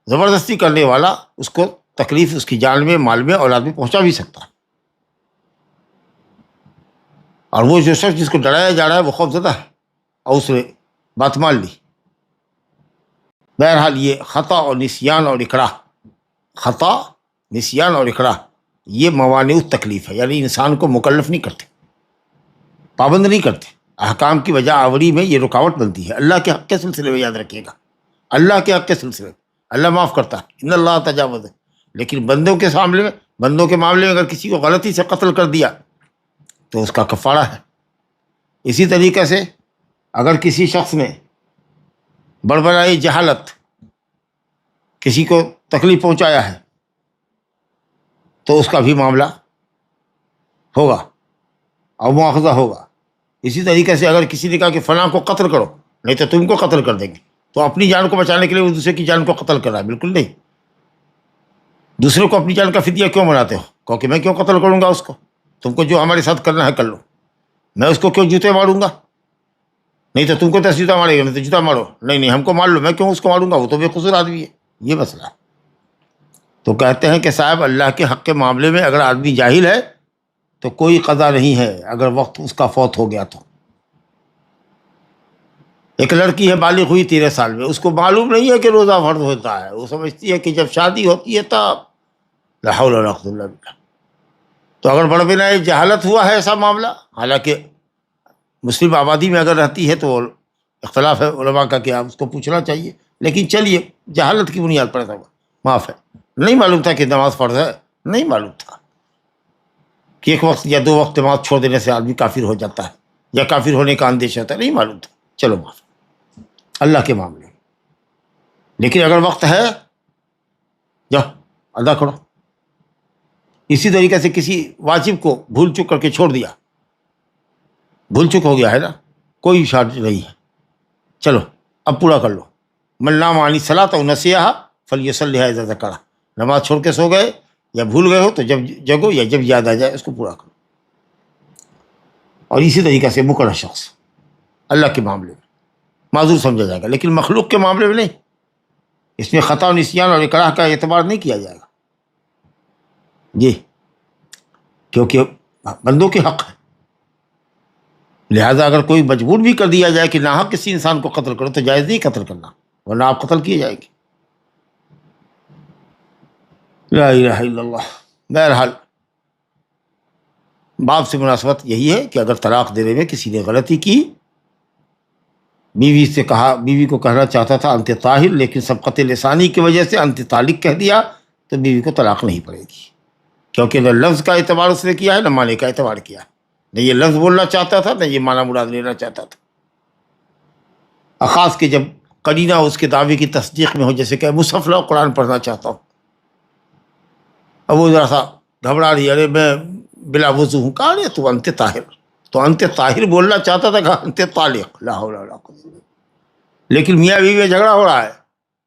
زبردستی کرنے والا اس کو تکلیف اس کی جان میں، مال میں، اولاد میں پہنچا بھی سکتا ہے، اور وہ جو شخص جس کو ڈرایا جا رہا ہے وہ خوف زدہ ہے اور اس نے بات مان لی، بہرحال یہ خطا اور نسیان اور اکراہ، خطا، نسیان اور اکراہ یہ موانع التکلیف ہے، یعنی انسان کو مکلف نہیں کرتے، پابند نہیں کرتے، احکام کی وجہ آوری میں یہ رکاوٹ بنتی ہے۔ اللہ کے حق کے سلسلے میں یاد رکھیے گا، اللہ کے حق کے سلسلے میں اللہ معاف کرتا ہے، ان اللہ تجاوز ہے، لیکن بندوں کے معاملے میں اگر کسی کو غلطی سے قتل کر دیا تو اس کا کفارہ ہے۔ اسی طریقے سے اگر کسی شخص نے بڑبڑائی جہالت کسی کو تکلیف پہنچایا ہے تو اس کا بھی معاملہ ہوگا اور مواخذہ ہوگا۔ اسی طریقے سے اگر کسی نے کہا کہ فلاں کو قتل کرو نہیں تو تم کو قتل کر دیں گے، تو اپنی جان کو بچانے کے لیے وہ دوسرے کی جان کو قتل کر رہا ہے، بالکل نہیں۔ دوسرے کو اپنی جان کا فدیہ کیوں بناتے ہو؟ کیونکہ میں کیوں قتل کروں گا اس کو؟ تم کو جو ہمارے ساتھ کرنا ہے کر لو، میں اس کو کیوں جوتے ماروں گا؟ نہیں تو تم کو 10 جوتا مارے گا، نہیں تو جوتا مارو، نہیں ہم کو مار لو، میں کیوں اس کو ماروں گا؟ وہ تو بے قصور آدمی ہے۔ یہ مسئلہ ہے۔ تو کہتے ہیں کہ صاحب اللہ کے حق کے معاملے میں اگر آدمی جاہل ہے تو کوئی قضا نہیں ہے اگر وقت اس کا فوت ہو گیا تو۔ ایک لڑکی ہے بالغ ہوئی 13 سال میں، اس کو معلوم نہیں ہے کہ روزہ فرض ہوتا ہے، وہ سمجھتی ہے کہ جب شادی ہوتی ہے تب، لا حول ولا قوت الا باللہ۔ تو اگر بڑھ بنا جہالت ہوا ہے ایسا معاملہ، حالانکہ مسلم آبادی میں اگر رہتی ہے تو اختلاف ہے علماء کا کہ آپ اس کو پوچھنا چاہیے، لیکن چلیے جہالت کی بنیاد پر ایسا ہوا، معاف ہے۔ نہیں معلوم تھا کہ نماز فرض ہے، نہیں معلوم تھا کہ ایک وقت یا 2 وقت نماز چھوڑ دینے سے آدمی کافر ہو جاتا ہے یا کافر ہونے کا اندیشہ ہوتا ہے، نہیں معلوم تھا، چلو معاف اللہ کے معاملے میں۔ لیکن اگر وقت ہے جاؤ ادا کرو۔ اسی طریقے سے کسی واجب کو بھول چک کر کے چھوڑ دیا، بھول چک ہو گیا ہے نا، کوئی شرط نہیں ہے، چلو اب پورا کر لو۔ من نام عن الصلاۃ او نسیہا فلیصلیھا اذا ذکرھا، نماز چھوڑ کے سو گئے یا بھول گئے ہو تو جب جگو یا جب یاد آ جائے اس کو پورا کرو۔ اور اسی طریقے سے مکرہ شخص اللہ کے معاملے میں معذور سمجھا جائے گا، لیکن مخلوق کے معاملے میں نہیں، اس میں خطا و نسیان اور اکراہ کا اعتبار نہیں کیا جائے گا جی، کیونکہ بندوں کے حق ہے۔ لہذا اگر کوئی مجبور بھی کر دیا جائے کہ ناحق کسی انسان کو قتل کرو تو جائز نہیں قتل کرنا، ورنہ آپ قتل کیے جائیں گے۔ لا الہ الا اللہ۔ بہرحال باب سے مناسبت یہی ہے کہ اگر طلاق دینے میں کسی نے غلطی کی، بیوی کو کہنا چاہتا تھا انت طاہر، لیکن سبقت لسانی کی وجہ سے انت طالق کہہ دیا تو بیوی کو طلاق نہیں پڑے گی، کیونکہ نہ لفظ کا اعتبار اس نے کیا ہے نہ معنی کا اعتبار کیا ہے، نہ یہ لفظ بولنا چاہتا تھا نہ یہ معنی مراد لینا چاہتا تھا۔ خاص کہ جب قرینہ اس کے دعوے کی تصدیق میں ہو، جیسے کہ مصحف لاؤ قرآن پڑھنا چاہتا ہوں، اب وہ ذرا سا گھبرا رہی، ارے میں بلا وضو ہوں، کہا نہیں تو انت طاہر، تو انت طاہر بولنا چاہتا تھا، کہا انت طالق، لا حول ولا قوت الا باللہ۔ لیکن میاں بیوی میں جھگڑا ہو رہا ہے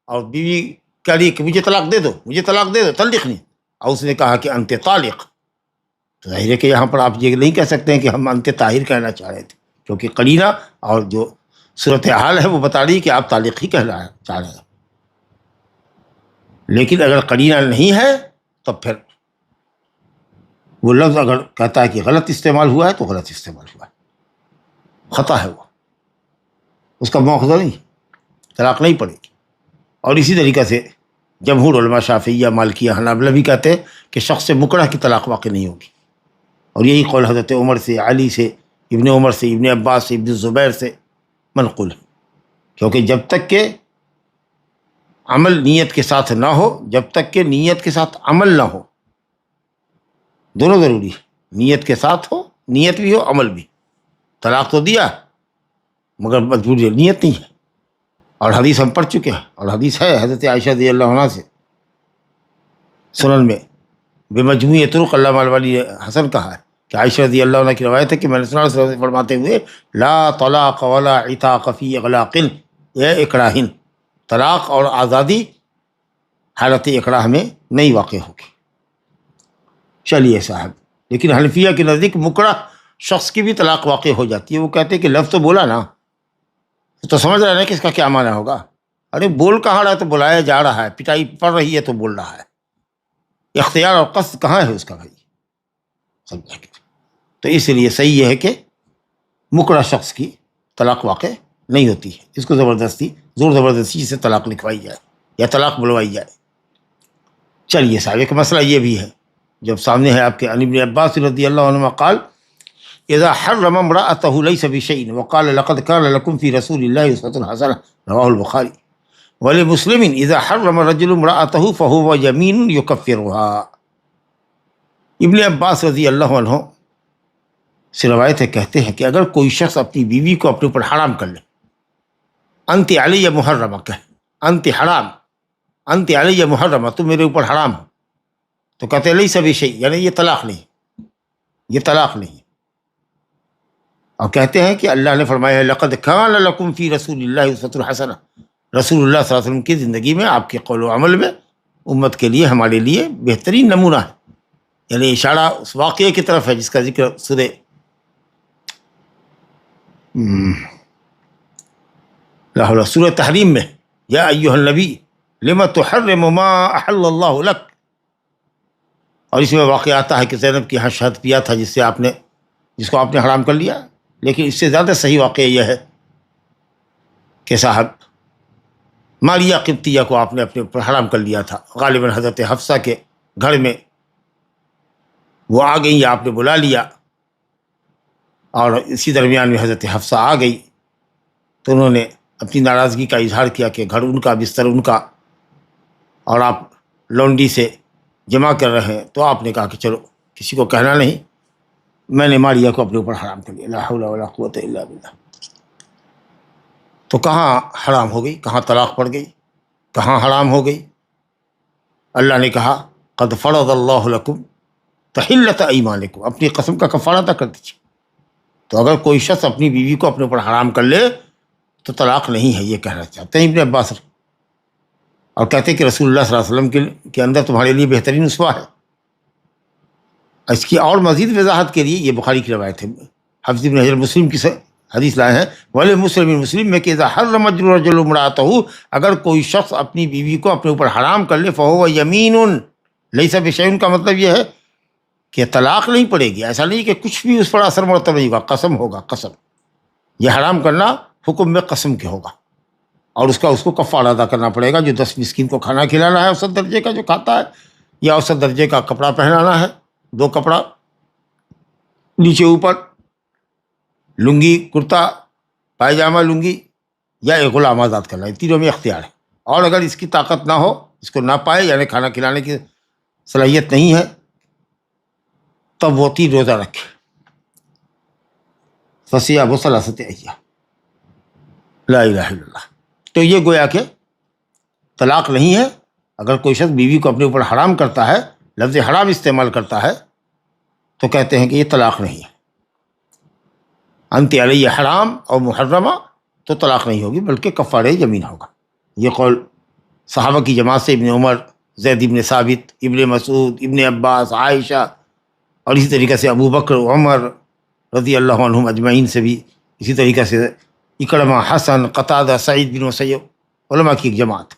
اور بیوی کہہ رہی ہے کہ مجھے طلاق دے دو، مجھے طلاق دے دو، طلق نہیں، اور اس نے کہا کہ انت طالق، تو ظاہر ہے کہ یہاں پر آپ یہ نہیں کہہ سکتے ہیں کہ ہم انت طاہر کہنا چاہ رہے تھے، کیونکہ قرینہ اور جو صورتحال ہے وہ بتا رہی ہے کہ آپ طالق ہی کہنا چاہ رہے ہیں۔ لیکن اگر قرینہ نہیں ہے تب پھر وہ لفظ اگر کہتا ہے کہ غلط استعمال ہوا ہے تو غلط استعمال ہوا ہے، خطا ہے، وہ اس کا مواخذہ نہیں، طلاق نہیں پڑے گی۔ اور اسی طریقے سے جمہور علماء شافعیہ مالکیہ حنابلہ بھی کہتے ہیں کہ شخص سے مکرہ کی طلاق واقع نہیں ہوگی، اور یہی قول حضرت عمر سے، علی سے، ابن عمر سے، ابن عباس سے، ابن زبیر سے منقول ہے، کیونکہ جب تک کہ عمل نیت کے ساتھ نہ ہو، جب تک کہ نیت کے ساتھ عمل نہ ہو، دونوں ضروری ہے، نیت کے ساتھ ہو، نیت بھی ہو عمل بھی۔ طلاق تو دیا مگر مجبوری نیت نہیں ہے، اور حدیث ہم پڑھ چکے ہیں، اور حدیث ہے حضرت عائشہ رضی اللہ عنہ سے، سنن میں بمجموع طرق علامہ الولی نے حسن کہا ہے کہ عائشہ رضی اللہ عنہ کی روایت ہے کہ میں نے صلی اللہ علیہ وسلم فرماتے ہوئے لا طلاق ولا عتاق فی اغلاق یا اکراہ، طلاق اور آزادی حالت اکراہ میں نہیں واقع ہوگی۔ چلیے صاحب، لیکن حنفیہ کے نزدیک مکرہ شخص کی بھی طلاق واقع ہو جاتی ہے، وہ کہتے ہیں کہ لفظ تو بولا نا، تو سمجھ رہے ہیں کہ اس کا کیا معنی ہوگا، ارے بول کہاں رہا ہے تو بلایا جا رہا ہے، پٹائی پڑ رہی ہے تو بول رہا ہے، اختیار اور قصد کہاں ہے اس کا بھائی، سمجھا کہ تو اس لیے صحیح یہ ہے کہ مکرہ شخص کی طلاق واقع نہیں ہوتی ہے، اس کو زبردستی زور زبردستی سے طلاق لکھوائی جائے یا طلاق بلوائی جائے۔ چلیے صاحب، ایک مسئلہ یہ بھی ہے جب سامنے ہے آپ کے، عن ابن عباس رضی اللہ عنہما قال اذا حرم امرأته ليس بشيء وقال لقد كان لكم في رسول الله اسوة حسنة رواه البخاری ولمسلم اذا حرم الرجل امرأته فهو يمين يكفرها۔ ابن عباس رضی اللہ عنہ سے روایت ہے، کہتے ہیں کہ اگر کوئی شخص اپنی بیوی کو اپنے اوپر حرام کر لے، انت علی محرمہ، کہ انت حرام، انت علی محرمہ، تم میرے اوپر حرام ہو، تو کہتے ہیں لیس بشیء، یعنی یہ طلاق نہیں، یہ طلاق نہیں۔ اور کہتے ہیں کہ اللہ نے فرمایا لقد کان لکم فی رسول اللہ اسوۃ حسنہ، رسول اللہ صلی اللہ علیہ وسلم کی زندگی میں، آپ کے قول و عمل میں امت کے لیے، ہمارے لیے بہترین نمونہ ہے۔ یعنی اشارہ اس واقعے کی طرف ہے جس کا ذکر سورہ سورہ تحریم میں، یا ایھا النبی لم تحرم ما احل اللہ لک، اور اس میں واقعہ آتا ہے کہ زینب کی یہاں شہد پیا تھا جس کو آپ نے حرام کر لیا۔ لیکن اس سے زیادہ صحیح واقعہ یہ ہے کہ صاحب ماریہ قبطیہ کو آپ نے اپنے اوپر حرام کر لیا تھا، غالباً حضرت حفصہ کے گھر میں وہ آ گئی، آپ نے بلا لیا، اور اسی درمیان میں حضرت حفصہ آ گئی تو انہوں نے اپنی ناراضگی کا اظہار کیا کہ گھر ان کا، بستر ان کا، اور آپ لونڈی سے جمع کر رہے ہیں۔ تو آپ نے کہا کہ چلو کسی کو کہنا نہیں، میں نے ماریہ کو اپنے اوپر حرام کر لیا، لا حول ولا قوت الا باللہ۔ تو کہاں حرام ہو گئی، کہاں طلاق پڑ گئی، کہاں حرام ہو گئی؟ اللہ نے کہا قد فرض اللہ لکم تحلۃ ایمانکم، اپنی قسم کا کفارہ ادا کر دیجیے۔ تو اگر کوئی شخص اپنی بیوی کو اپنے اوپر حرام کر لے تو طلاق نہیں ہے، یہ کہنا چاہتے ہیں ابن عباس، اور کہتے ہیں کہ رسول اللہ صلی اللہ علیہ وسلم کے اندر تمہارے لیے بہترین اسوہ ہے۔ اس کی اور مزید وضاحت کے لیے یہ بخاری کی روایت ہے، حفظ بن حجر مسلم کی حدیث لائے ہیں، ولی مسلم میں کہ اذا حرم الرجل امرأته، اگر کوئی شخص اپنی بیوی کو اپنے اوپر حرام کر لے، فهو یمین لیس بشیء، کا مطلب یہ ہے کہ طلاق نہیں پڑے گی، ایسا نہیں کہ کچھ بھی اس پر اثر مرتب نہیں ہوگا، قسم ہوگا، قسم۔ یہ حرام کرنا حکم میں قسم کے ہوگا، اور اس کو کفارہ ادا کرنا پڑے گا، جو 10 مسکین کو کھانا کھلانا ہے اوسط درجے کا جو کھاتا ہے، یا اوسط درجے کا کپڑا پہنانا ہے، 2 کپڑا نیچے اوپر، لنگی کرتا پائجامہ لنگی، یا ایک غلام آزاد کرنا، یہ تینوں میں اختیار ہے۔ اور اگر اس کی طاقت نہ ہو، اس کو نہ پائے، یعنی کھانا کھلانے کی صلاحیت نہیں ہے، تب وہ 3 روزہ رکھے، فصیام ثلاثۃ ایام، لا الہ الا اللہ۔ تو یہ گویا کہ طلاق نہیں ہے۔ اگر کوئی شخص بیوی کو اپنے اوپر حرام کرتا ہے، لفظ حرام استعمال کرتا ہے، تو کہتے ہیں کہ یہ طلاق نہیں ہے۔ انت علی حرام اور محرمہ، تو طلاق نہیں ہوگی بلکہ کفارہ یمین ہوگا۔ یہ قول صحابہ کی جماعت سے ابن عمر، زید ابن ثابت، ابن مسعود، ابن عباس، عائشہ، اور اسی طریقے سے ابو بکر، عمر رضی اللہ عنہم اجمعین سے بھی اسی طریقے سے اکرمہ، حسن، قتادہ، سعید بن مسیب، علماء کی ایک جماعت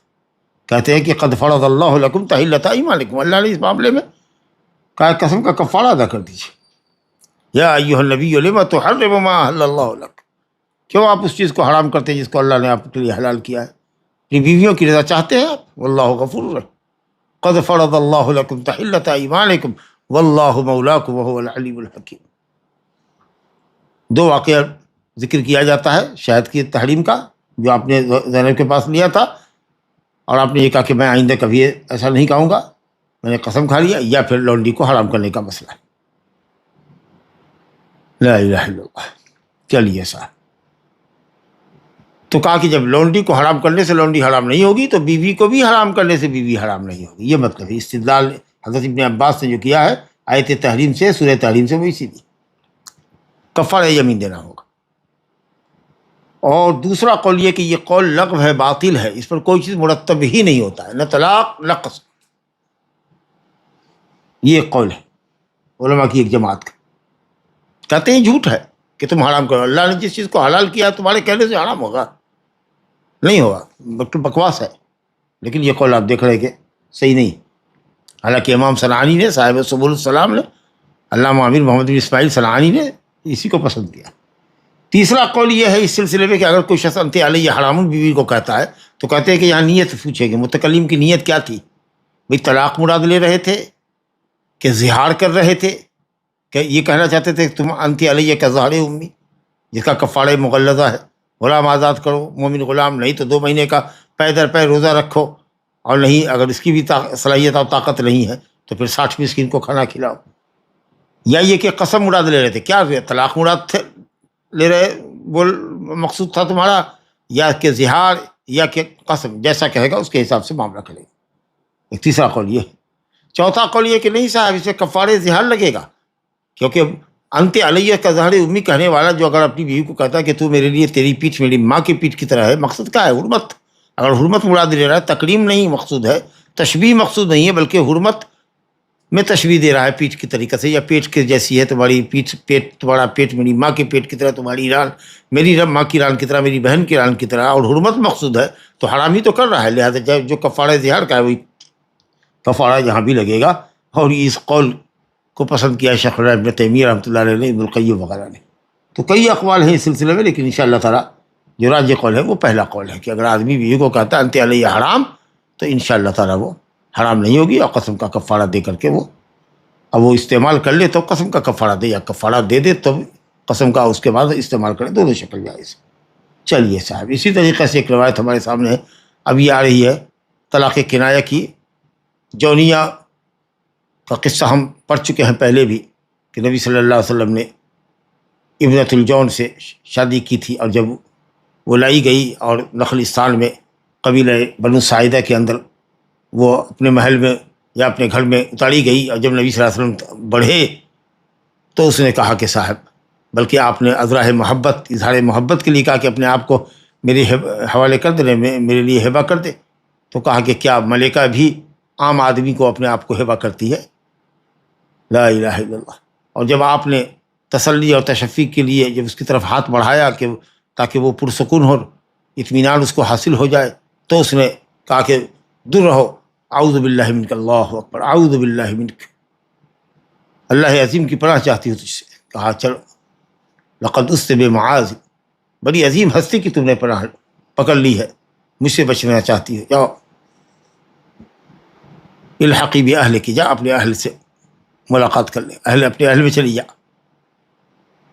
کہتے ہیں کہ قد فرض اللہ لکم تحلۃ ایمانکم، اللہ نے اس معاملے میں کہا قسم کا کفارہ ادا کر دیجیے۔ یا ایھا النبی لم تحرم ما احل اللہ لک، کیوں آپ اس چیز کو حرام کرتے ہیں جس کو اللہ نے آپ کے لیے حلال کیا ہے؟ اپنی بیویوں کی رضا چاہتے ہیں آپ، واللہ غفور رحیم۔ قد فرض اللہ لکم تحلۃ ایمانکم واللہ مولاکم وہو العلیم الحکیم۔ 2 واقعہ ذکر کیا جاتا ہے شہد کی تحریم کا، جو آپ نے زینب کے پاس لیا تھا، اور آپ نے یہ کہا کہ میں آئندہ کبھی ایسا نہیں کہوں گا، میں نے قسم کھا لیا، یا پھر لونڈی کو حرام کرنے کا مسئلہ ہے۔ لا الہ الا اللہ۔ چلیے صاحب، تو کہا کہ جب لونڈی کو حرام کرنے سے لونڈی حرام نہیں ہوگی، تو بیوی کو بھی حرام کرنے سے بیوی حرام نہیں ہوگی، یہ مطلب ہے۔ استدلال حضرت ابن عباس نے جو کیا ہے آیت تحریم سے، سورہ تحریم سے، وہ اسی لیے کفارہ یمین دینا ہوگا۔ اور دوسرا قول یہ کہ یہ قول لغو ہے، باطل ہے، اس پر کوئی چیز مرتب ہی نہیں ہوتا ہے، نہ طلاق نہ قسم، یہ ایک قول ہے علماء کی ایک جماعت کا، کہتے ہیں جھوٹ ہے کہ تم حرام کرو، اللہ نے جس چیز کو حلال کیا تمہارے کہنے سے حرام ہوگا، نہیں ہوگا، بکواس ہے۔ لیکن یہ قول آپ دیکھ رہے کہ صحیح نہیں، حالانکہ امام صنعانی نے، صاحب سبل السلام نے، علامہ امیر محمد بن اسماعیل صنعانی نے اسی کو پسند کیا۔ تیسرا قول یہ ہے اس سلسلے میں کہ اگر کوئی شخص انت علیہ حرام بیوی کو کہتا ہے تو کہتے ہیں کہ یہاں نیت پوچھے گی، متکلم کی نیت کیا تھی؟ بھئی طلاق مراد لے رہے تھے کہ زہار کر رہے تھے، کہ یہ کہنا چاہتے تھے کہ تم انت علیہ کا ظہر امی، جس کا کفارہ مغلظہ ہے، غلام آزاد کرو، مومن غلام، نہیں تو 2 مہینے کا پے در پے روزہ رکھو، اور نہیں اگر اس کی بھی صلاحیت اور طاقت نہیں ہے تو پھر 60 مسکین کو کھانا کھلاؤ. یا یہ کہ قسم مراد لے رہے تھے، کیا طلاق مراد تھے لے رہے بول مقصود تھا تمہارا، یا کہ زہار یا کہ قسم، جیسا کہے گا اس کے حساب سے معاملہ کرے گا. ایک تیسرا قول یہ ہے. چوتھا قول یہ کہ نہیں صاحب اسے کفارے زہار لگے گا، کیونکہ انت علیہ کا ظہر امی کہنے والا جو اگر اپنی بیوی کو کہتا ہے کہ تو میرے لیے تیری پیٹھ میری ماں کی پیٹھ کی طرح ہے، مقصد کیا ہے؟ حرمت. اگر حرمت مراد لے رہا ہے، تکریم نہیں مقصود ہے، تشبیہ مقصود نہیں ہے، بلکہ حرمت میں تشبیہ دے رہا ہے پیٹھ کی طریقے سے، یا پیٹ کے جیسی ہے تمہاری پیٹھ، تمہارا پیٹ میری ماں کے پیٹ کی طرح، تمہاری ران میری ماں کی ران کی طرح، میری بہن کی ران کی طرح، اور حرمت مقصود ہے تو حرام ہی تو کر رہا ہے. لہٰذا جو کفارہ زہار کا ہے وہی کفارہ یہاں بھی لگے گا. اور اس قول کو پسند کیا شیخ الاسلام ابن تیمیہ رحمۃ اللہ علیہ نے، ابن القیم وغیرہ نے. تو کئی اقوال ہیں اس سلسلے میں، لیکن انشاءاللہ تعالیٰ جو راجح قول ہے وہ پہلا قول ہے کہ اگر آدمی بیوی کو کہتا ہے انت علیہ حرام تو انشاءاللہ تعالیٰ وہ حرام نہیں ہوگی، اور قسم کا کفارہ دے کر کے وہ اب وہ استعمال کر لے تو قسم کا کفارہ دے، یا کفارہ دے دے تو قسم کا اس کے بعد استعمال کرے، دونوں شکل جائز. چلیے صاحب، اسی طریقے سے ایک روایت ہمارے سامنے ہے، اب یہ آ رہی ہے طلاق کنایہ کی. جونیہ کا قصہ ہم پڑھ چکے ہیں پہلے بھی، کہ نبی صلی اللہ علیہ وسلم نے ابنۃ الجون سے شادی کی تھی، اور جب وہ لائی گئی اور نخلستان میں قبیلہ بنو ساعدہ کے اندر وہ اپنے محل میں یا اپنے گھر میں اتاری گئی، اور جب نبی صلی اللہ علیہ وسلم بڑھے تو اس نے کہا کہ صاحب، بلکہ آپ نے عذرا محبت، اظہار محبت کے لیے کہا کہ اپنے آپ کو میرے حوالے کر دے، میرے لیے ہبہ کر دے. تو کہا کہ کیا ملکہ بھی عام آدمی کو اپنے آپ کو ہبہ کرتی ہے؟ لا الہ الا اللہ. اور جب آپ نے تسلی اور تشفی کے لیے جب اس کی طرف ہاتھ بڑھایا کہ تاکہ وہ پرسکون ہو، اطمینان اس کو حاصل ہو جائے، تو اس نے کہا کہ دور رہو، اعوذ باللہ منک، اللہ اکبر، اعوذ باللہ منک، اللہ عظیم کی پناہ چاہتی ہوں تجھ سے. کہا چلو، لقد است بمعاذ، بڑی عظیم ہستی کی تم نے پناہ پکڑ لی ہے، مجھ سے بچنا چاہتی ہے، جاؤ الحقی باہلک، جا اپنے اہل سے ملاقات کر لے، اپنے اہل میں چلی جا.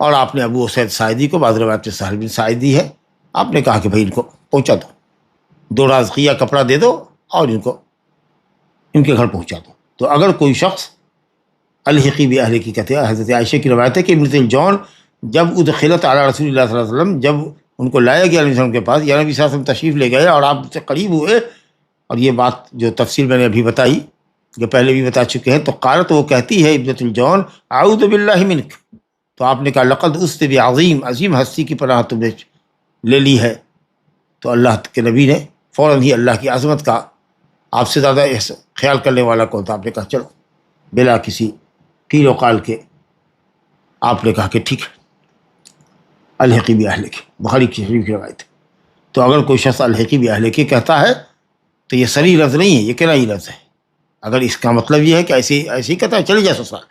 اور آپ نے ابو اسید ساعدی کو، بعض روایت میں سہل بن ساعدی ہے، آپ نے کہا کہ بھائی ان کو پہنچا دو، 2 رازقیہ کپڑا دے دو اور ان کو ان کے گھر پہنچا دو. تو اگر کوئی شخص الحقی باہلک کی کہتے ہیں، حضرت عائشہ کی روایت ہے کہ ابنۃ الجون جب ادخلت علی رسول اللہ صلی اللہ علیہ وسلم، جب ان کو لایا گیا علیہ وسلم کے پاس، یا نبی صلی اللہ علیہ وسلم تشریف لے گئے اور آپ سے قریب ہوئے، اور یہ بات جو تفصیل میں نے ابھی بتائی، جو پہلے بھی بتا چکے ہیں، تو قالت، وہ کہتی ہے ابنۃ الجون، اعوذ باللہ منک. تو آپ نے کہا لقد است بعظیم، عظیم ہستی کی پناہ تم نے لے لی ہے. تو اللہ کے نبی نے فوراً ہی اللہ کی عظمت کا، آپ سے زیادہ خیال کرنے والا کون تھا، آپ نے کہا چلو، بلا کسی قیل و قال کے آپ نے کہا کہ ٹھیک ہے، الحقی باہلک، بخاری کی شریف کی روایت. تو اگر کوئی شخص الحقی باہلک کہتا ہے تو یہ صریح لفظ نہیں ہے، یہ کنائی لفظ ہے. اگر اس کا مطلب یہ ہے کہ ایسے ہی کہتا ہے چلی جا سسرال،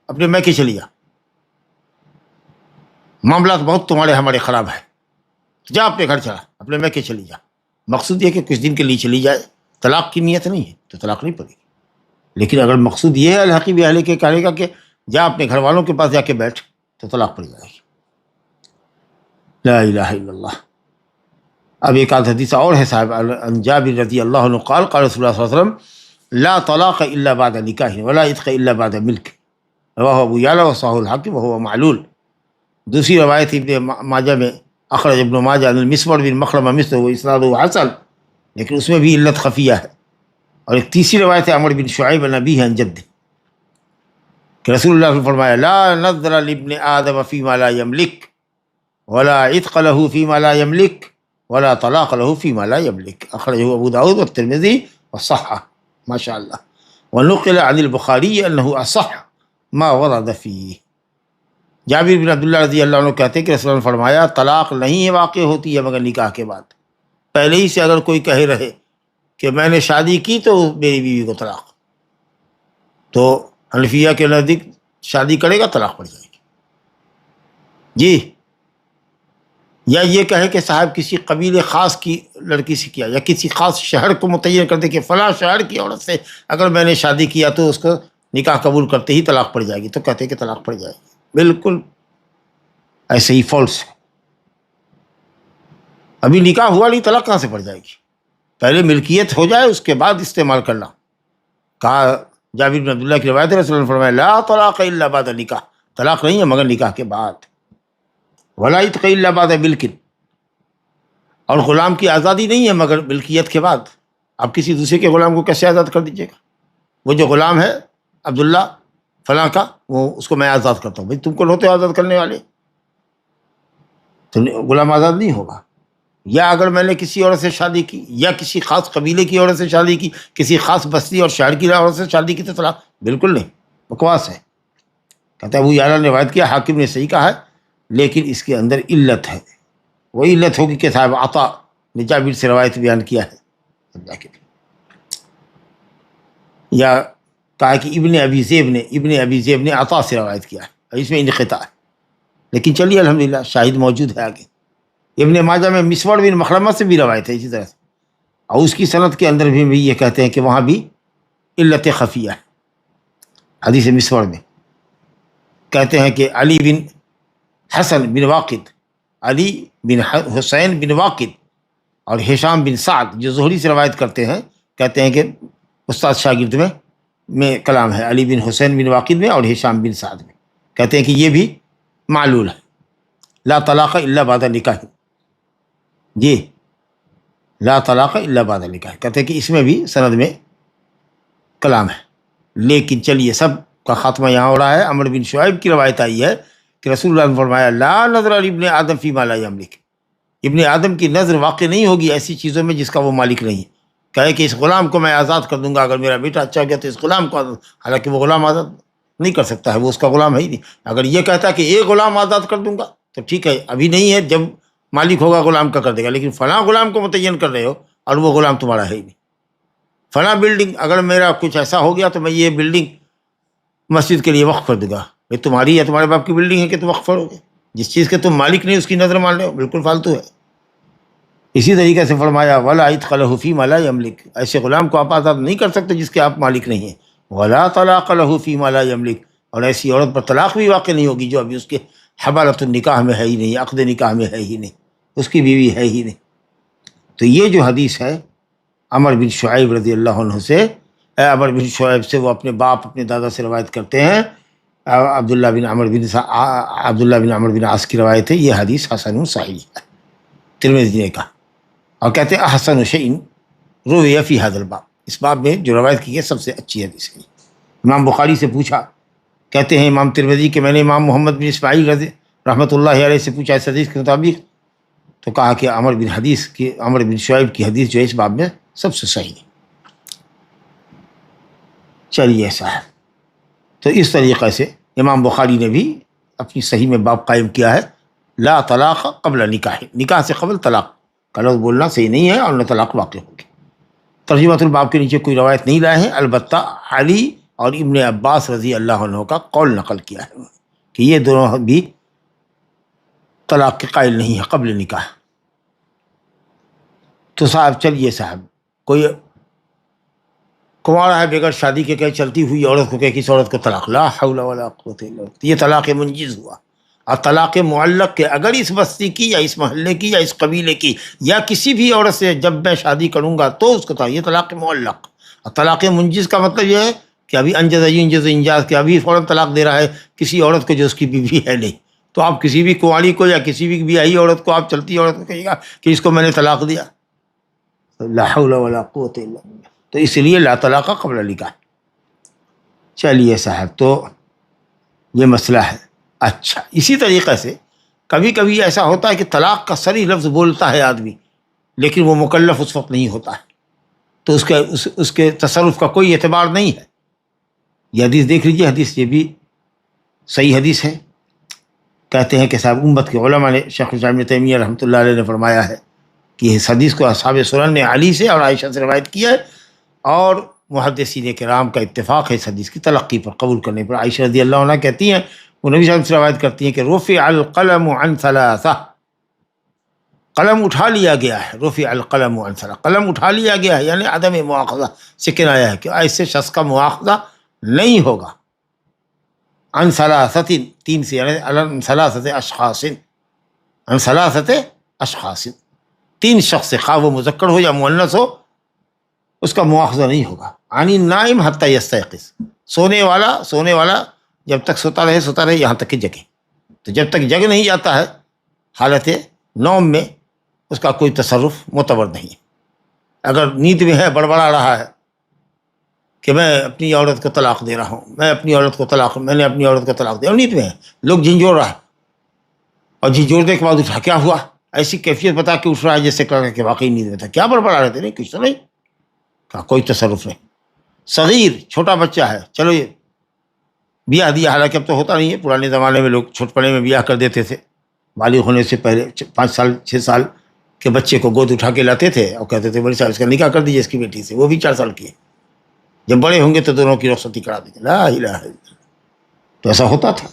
اپنے میکے چلی جا، معاملات بہت تمہارے ہمارے خراب ہے، جا اپنے گھر چلا، اپنے میکے چلی جا. مقصود یہ کہ کچھ دن کے لیے چلی جائے، طلاق کی نیت نہیں ہے تو طلاق نہیں پڑے گی. لیکن اگر مقصود یہ ہے الحقی باہلک کے کہنے کا کہ جا اپنے گھر والوں کے پاس جا کے بیٹھ، تو طلاق پڑ جائے گی. لا الہ الا اللہ. اب ایک آدھ حدیث اور ہے صاحب، عن جابر رضی اللہ عنہ قال قال رسول اللہ صلی اللہ علیہ وسلم لا طلاق الا بعد نکاح ولا عتق الا بعد ملک، رواہ ابو یعلا وصححہ الحاکم وهو معلول. دوسری روایت ابن ماجہ میں، اخرج ابن ماجہ عن المسور بن مخرمہ مثلہ واسنادہ حسن، لیکن اس میں بھی علت خفیہ ہے. اور ایک تیسری روایت ہے عمر بن شعیب عن ابیہ عن جدہ، کہ رسول اللہ نے فرمایا لا نذر لابن آدم فیما لا یملک ولا عتق له فیما لا یملک ولا طلاق له فیما لا یملک، اخرجہ ابو داؤد والترمذی وصححہ. ما شاء اللہ. ونقل عن البخاری انه اصح ما ورد فیہ. جابر بن عبداللہ رضی اللہ عنہ کہتے ہیں کہ رسول اللہ نے فرمایا طلاق نہیں واقع ہوتی ہے مگر نکاح کے بعد. پہلے ہی سے اگر کوئی کہے رہے کہ میں نے شادی کی تو میری بیوی کو طلاق، تو حنفیہ کے نزدیک شادی کرے گا طلاق پڑ جائے گی. جی یا یہ کہے کہ صاحب کسی قبیلے خاص کی لڑکی سے کیا، یا کسی خاص شہر کو متعین کر دے کہ فلاں شہر کی عورت سے اگر میں نے شادی کیا تو اس کو نکاح قبول کرتے ہی طلاق پڑ جائے گی، تو کہتے ہیں کہ طلاق پڑ جائے گی. بالکل ایسے ہی فالس ہے. ابھی نکاح ہوا نہیں، طلاق کہاں سے پڑ جائے گی؟ پہلے ملکیت ہو جائے اس کے بعد استعمال کرنا. کہا جابر بن عبداللہ کی روایت ہے، رسول اللہ نے فرمایا لا طلاق الا بعد نکاح، طلاق نہیں ہے مگر نکاح کے بعد. ولا عتق الا بعد ملک، اور غلام کی آزادی نہیں ہے مگر ملکیت کے بعد. آپ کسی دوسرے کے غلام کو کیسے آزاد کر دیجیے گا؟ وہ جو غلام ہے عبداللہ فلاں کا، وہ اس کو میں آزاد کرتا ہوں. بھائی تم کو ہوتے ہو آزاد کرنے والے، تو غلام آزاد نہیں ہوگا. یا اگر میں نے کسی عورت سے شادی کی، یا کسی خاص قبیلے کی عورت سے شادی کی، کسی خاص بستی اور شہر کی عورت سے شادی کی، تو طلاق بالکل نہیں، بکواس ہے. کہتا ہے ابو یعلا نے روایت کیا، حاکم نے صحیح کہا ہے، لیکن اس کے اندر علت ہے. وہ علت ہوگی کہ صاحب عطا نے جابر سے روایت بیان کیا ہے، یا کہا کہ ابن ابی زیب نے عطا سے روایت کیا ہے، اس میں انقطاع ہے. لیکن چلیے الحمدللہ شاہد موجود ہے آگے. ابن ماجہ میں مسور بن مخرمہ سے بھی روایت ہے اسی طرح سے، اور اس کی سند کے اندر بھی یہ کہتے ہیں کہ وہاں بھی علت خفیہ ہے. حدیث مسور میں کہتے ہیں کہ علی بن حسن بن واقد، علی بن حسین بن واقد اور ہشام بن سعد جو زہری سے روایت کرتے ہیں، کہتے ہیں کہ استاد شاگرد میں کلام ہے، علی بن حسین بن واقد میں اور ہشام بن سعد میں. کہتے ہیں کہ یہ بھی معلول ہے، لا طلاق الا بعد نکاح. جی لا طلاق الا بعد نکاح، کہتے ہیں کہ اس میں بھی سند میں کلام ہے. لیکن چلیے سب کا خاتمہ یہاں ہو رہا ہے. عمر بن شعیب کی روایت آئی ہے کہ رسول اللہ نے فرمایا لا نظر ابن آدم فیما لا یملک، ابن آدم کی نظر واقع نہیں ہوگی ایسی چیزوں میں جس کا وہ مالک نہیں ہے. کہے کہ اس غلام کو میں آزاد کر دوں گا، اگر میرا بیٹا اچھا گیا تو اس غلام کو آزاد، حالانکہ وہ غلام آزاد نہیں کر سکتا ہے، وہ اس کا غلام ہے ہی نہیں. اگر یہ کہتا کہ ایک غلام آزاد کر دوں گا تو ٹھیک ہے، ابھی نہیں ہے، جب مالک ہوگا غلام کا کر دے گا. لیکن فلاں غلام کو متعین کر رہے ہو اور وہ غلام تمہارا ہے ہی نہیں. فلاں بلڈنگ اگر میرا کچھ ایسا ہو گیا تو میں یہ بلڈنگ مسجد کے لیے وقف کر دوں گا. بھائی تمہاری یا تمہارے باپ کی بلڈنگ ہے کہ تم وقف کرو گے؟ جس چیز کے تم مالک نہیں اس کی نظر مان رہے ہو، بالکل فالتو ہے. اسی طریقے سے فرمایا ولا عتق له فيما لا يملك، ایسے غلام کو آپ آزاد نہیں کر سکتے جس کے آپ مالک نہیں ہیں. ولا طلاق له فيما لا يملك، اور ایسی عورت پر طلاق بھی واقع نہیں ہوگی جو ابھی اس کے حبالۃ النکاح میں ہے ہی نہیں، عقد نکاح میں ہے ہی نہیں، اس کی بیوی ہے ہی نہیں. تو یہ جو حدیث ہے عمر بن شعیب رضی اللہ عنہ سے، عمر بن شعیب سے، وہ اپنے باپ اپنے دادا سے روایت کرتے ہیں. عبداللہ بن عمر بن عاص کی روایت ہے. یہ حدیث حسن صحیح ہے، ترمذی نے کہا، اور کہتے ہیں احسن شیء روی فی ھذا الباب، اس باب میں جو روایت کی ہے سب سے اچھی حدیث ہے. امام بخاری سے پوچھا، کہتے ہیں امام ترمذی کہ میں نے امام محمد بن اسماعیل رحمۃ اللہ علیہ سے پوچھا اس حدیث کے مطابق، تو کہا کہ عمر بن شعیب کی حدیث جو ہے اس باب میں سب سے صحیح ہے. چلیے صاحب، تو اس طریقے سے امام بخاری نے بھی اپنی صحیح میں باب قائم کیا ہے لا طلاق قبل نکاح، نکاح سے قبل طلاق کا لفظ بولنا صحیح نہیں ہے اور نہ طلاق واقع ہوگی. ترجمۃ الباب کے نیچے کوئی روایت نہیں لائے ہیں، البتہ علی اور ابن عباس رضی اللہ عنہ کا قول نقل کیا ہے کہ یہ دونوں بھی طلاق کے قائل نہیں ہے قبل نکاح. تو صاحب چلیے صاحب، کوئی کنوارا ہے بغیر شادی کے کہیں چلتی ہوئی عورت کو کہ کسی عورت کو طلاق، لا حول ولا قوت الا باللہ، یہ طلاق منجز ہوا. اور طلاق معلق کے اگر اس بستی کی یا اس محلے کی یا اس قبیلے کی یا کسی بھی عورت سے جب میں شادی کروں گا تو اس کو یہ طلاق معلق. اور طلاق منجز کا مطلب یہ ہے کہ ابھی انجاز کہ ابھی فوراً طلاق دے رہا ہے کسی عورت کو جو اس کی بیوی ہے نہیں. تو آپ کسی بھی کنواری کو یا کسی بھی بیاہی عورت کو، آپ چلتی عورت کو کہیے گا کہ اس کو میں نے طلاق دیا، لا حول ولا قوت الا باللہ. تو اس لیے لا طلاق قبل نکاح. چلیے صاحب، تو یہ مسئلہ ہے. اچھا، اسی طریقے سے کبھی کبھی ایسا ہوتا ہے کہ طلاق کا صریح لفظ بولتا ہے آدمی لیکن وہ مکلف اس وقت نہیں ہوتا ہے، تو اس کے تصرف کا کوئی اعتبار نہیں ہے. یہ حدیث دیکھ لیجیے، حدیث یہ بھی صحیح حدیث ہے. کہتے ہیں کہ صاحب امت کے علماء نے، شیخ الاسلام ابن تیمیہ رحمۃ اللہ علیہ نے فرمایا ہے کہ اس حدیث کو اصحاب سنن نے علی سے اور عائشہ سے روایت کیا ہے، اور محدثین کرام کا اتفاق ہے اس حدیث کی تلقی پر، قبول کرنے پر. عائشہ رضی اللہ عنہ کہتی ہیں، وہ نبی صلی اللہ علیہ وسلم سے روایت کرتی ہیں کہ رفع القلم عن ثلاثہ، قلم اٹھا لیا گیا ہے، رفع القلم عن ثلاث، قلم اٹھا لیا گیا ہے، یعنی عدم مواخذہ سے کنایا ہے کہ ایسے شخص کا مواخذہ نہیں ہوگا. عن ثلاثۃ، تین سے، یعنی عن ثلاثۃ اشخاص، عن ثلاثۃ اشخاص، تین شخص سے، خواہ وہ مذکر ہو یا مؤنث ہو، اس کا مواخذہ نہیں ہوگا. عن النائم حتی یستیقظ، سونے والا جب تک سوتا رہے یہاں تک کہ جگے. تو جب تک جگ نہیں جاتا ہے حالت نوم میں، اس کا کوئی تصرف معتبر نہیں ہے. اگر نیند میں ہے، بڑبڑا رہا ہے کہ میں اپنی عورت کو طلاق دے رہا ہوں، میں نے اپنی عورت کو طلاق دیا، اور نیند میں ہے، لوگ جھنجھوڑ رہا ہے، اور جھنجھوڑنے کے بعد اٹھا، کیا ہوا، ایسی کیفیت بتا کے اٹھ رہا ہے جیسے کہ واقعی نیند میں تھا. کیا بڑبڑا رہے تھے؟ نہیں، کچھ تو نہیں کہا، کوئی تصرف نہیں. صغیر، چھوٹا بچہ ہے، چلو یہ بیاہ دیا، حالانکہ اب تو ہوتا نہیں ہے، پرانے زمانے میں لوگ چھوٹپنے میں بیاہ کر دیتے تھے، بالغ ہونے سے پہلے 5 سال 6 سال کے بچے کو گود اٹھا کے لاتے تھے اور کہتے تھے بڑی صاحب اس کا نکاح کر دیجیے اس کی بیٹی سے، وہ بھی 4 سال کی ہے، جب بڑے ہوں گے تو دونوں کی رخصتی کرا دیجیے. لا الہ الا اللہ. تو ایسا ہوتا تھا.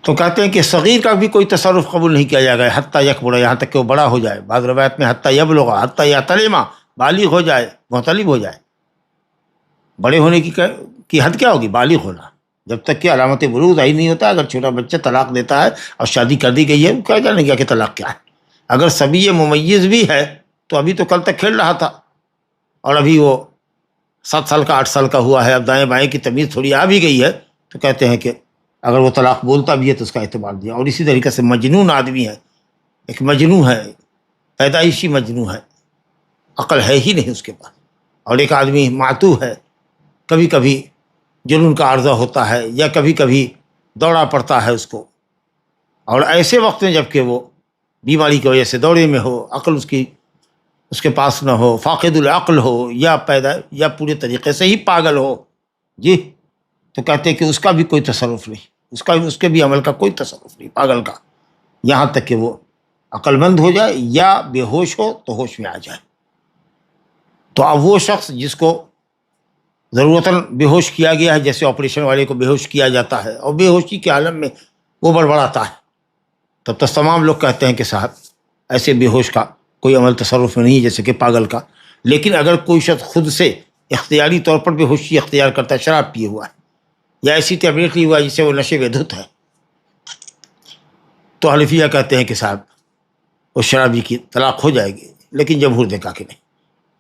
تو کہتے ہیں کہ صغیر کا بھی کوئی تصرف قبول نہیں کیا جائے گا حتیٰ یکبر، یہاں تک کہ وہ بڑا ہو جائے. بعض روایت میں حتیٰ یبلغ، حتیٰ یحتلم، بالغ ہو جائے، محتلم ہو جائے. بڑے ہونے کی حد کیا ہوگی؟ بالغ ہونا. جب تک کہ علامت بلوغ ظاہر نہیں ہوتا. اگر چھوٹا بچہ طلاق دیتا ہے اور شادی کر دی گئی ہے، کیا جانے گیا کہ طلاق کیا ہے. اگر صبی ممیز بھی ہے تو ابھی تو کل تک کھیل رہا تھا، اور ابھی وہ 7 سال کا 8 سال کا ہوا ہے، اب دائیں بائیں کی تمیز تھوڑی آ بھی گئی ہے، تو کہتے ہیں کہ اگر وہ طلاق بولتا بھی ہے تو اس کا اعتبار دیا. اور اسی طریقے سے مجنون آدمی ہے، ایک مجنون ہے، پیدائشی مجنون ہے، عقل ہے ہی نہیں اس کے پاس. اور ایک آدمی معتوہ ہے، کبھی کبھی جنون کا عارضہ ہوتا ہے، یا کبھی کبھی دوڑا پڑتا ہے اس کو، اور ایسے وقت میں جب کہ وہ بیماری کی وجہ سے دوڑے میں ہو، عقل اس کے پاس نہ ہو، فاقد العقل ہو، یا پورے طریقے سے ہی پاگل ہو، جی، تو کہتے ہیں کہ اس کا بھی کوئی تصرف نہیں، اس کے بھی عمل کا کوئی تصرف نہیں، پاگل کا، یہاں تک کہ وہ عقل مند ہو جائے یا بے ہوش ہو تو ہوش میں آ جائے. تو اب وہ شخص جس کو ضرورتاً بے ہوش کیا گیا ہے، جیسے آپریشن والے کو بے ہوش کیا جاتا ہے، اور بے ہوشی کے عالم میں وہ بڑبڑاتا ہے، تب تمام لوگ کہتے ہیں کہ صاحب ایسے بے ہوش کا کوئی عمل تصرف میں نہیں ہے جیسے کہ پاگل کا. لیکن اگر کوئی شخص خود سے اختیاری طور پر بے ہوشی اختیار کرتا ہے، شراب پیے ہوا ہے یا ایسی ٹیبلیٹ لی ہوا ہے جسے وہ نشے میں دھت ہے، تو حنفیہ کہتے ہیں کہ صاحب وہ شرابی کی طلاق ہو جائے گی. لیکن جمہور نے کہا کہ نہیں،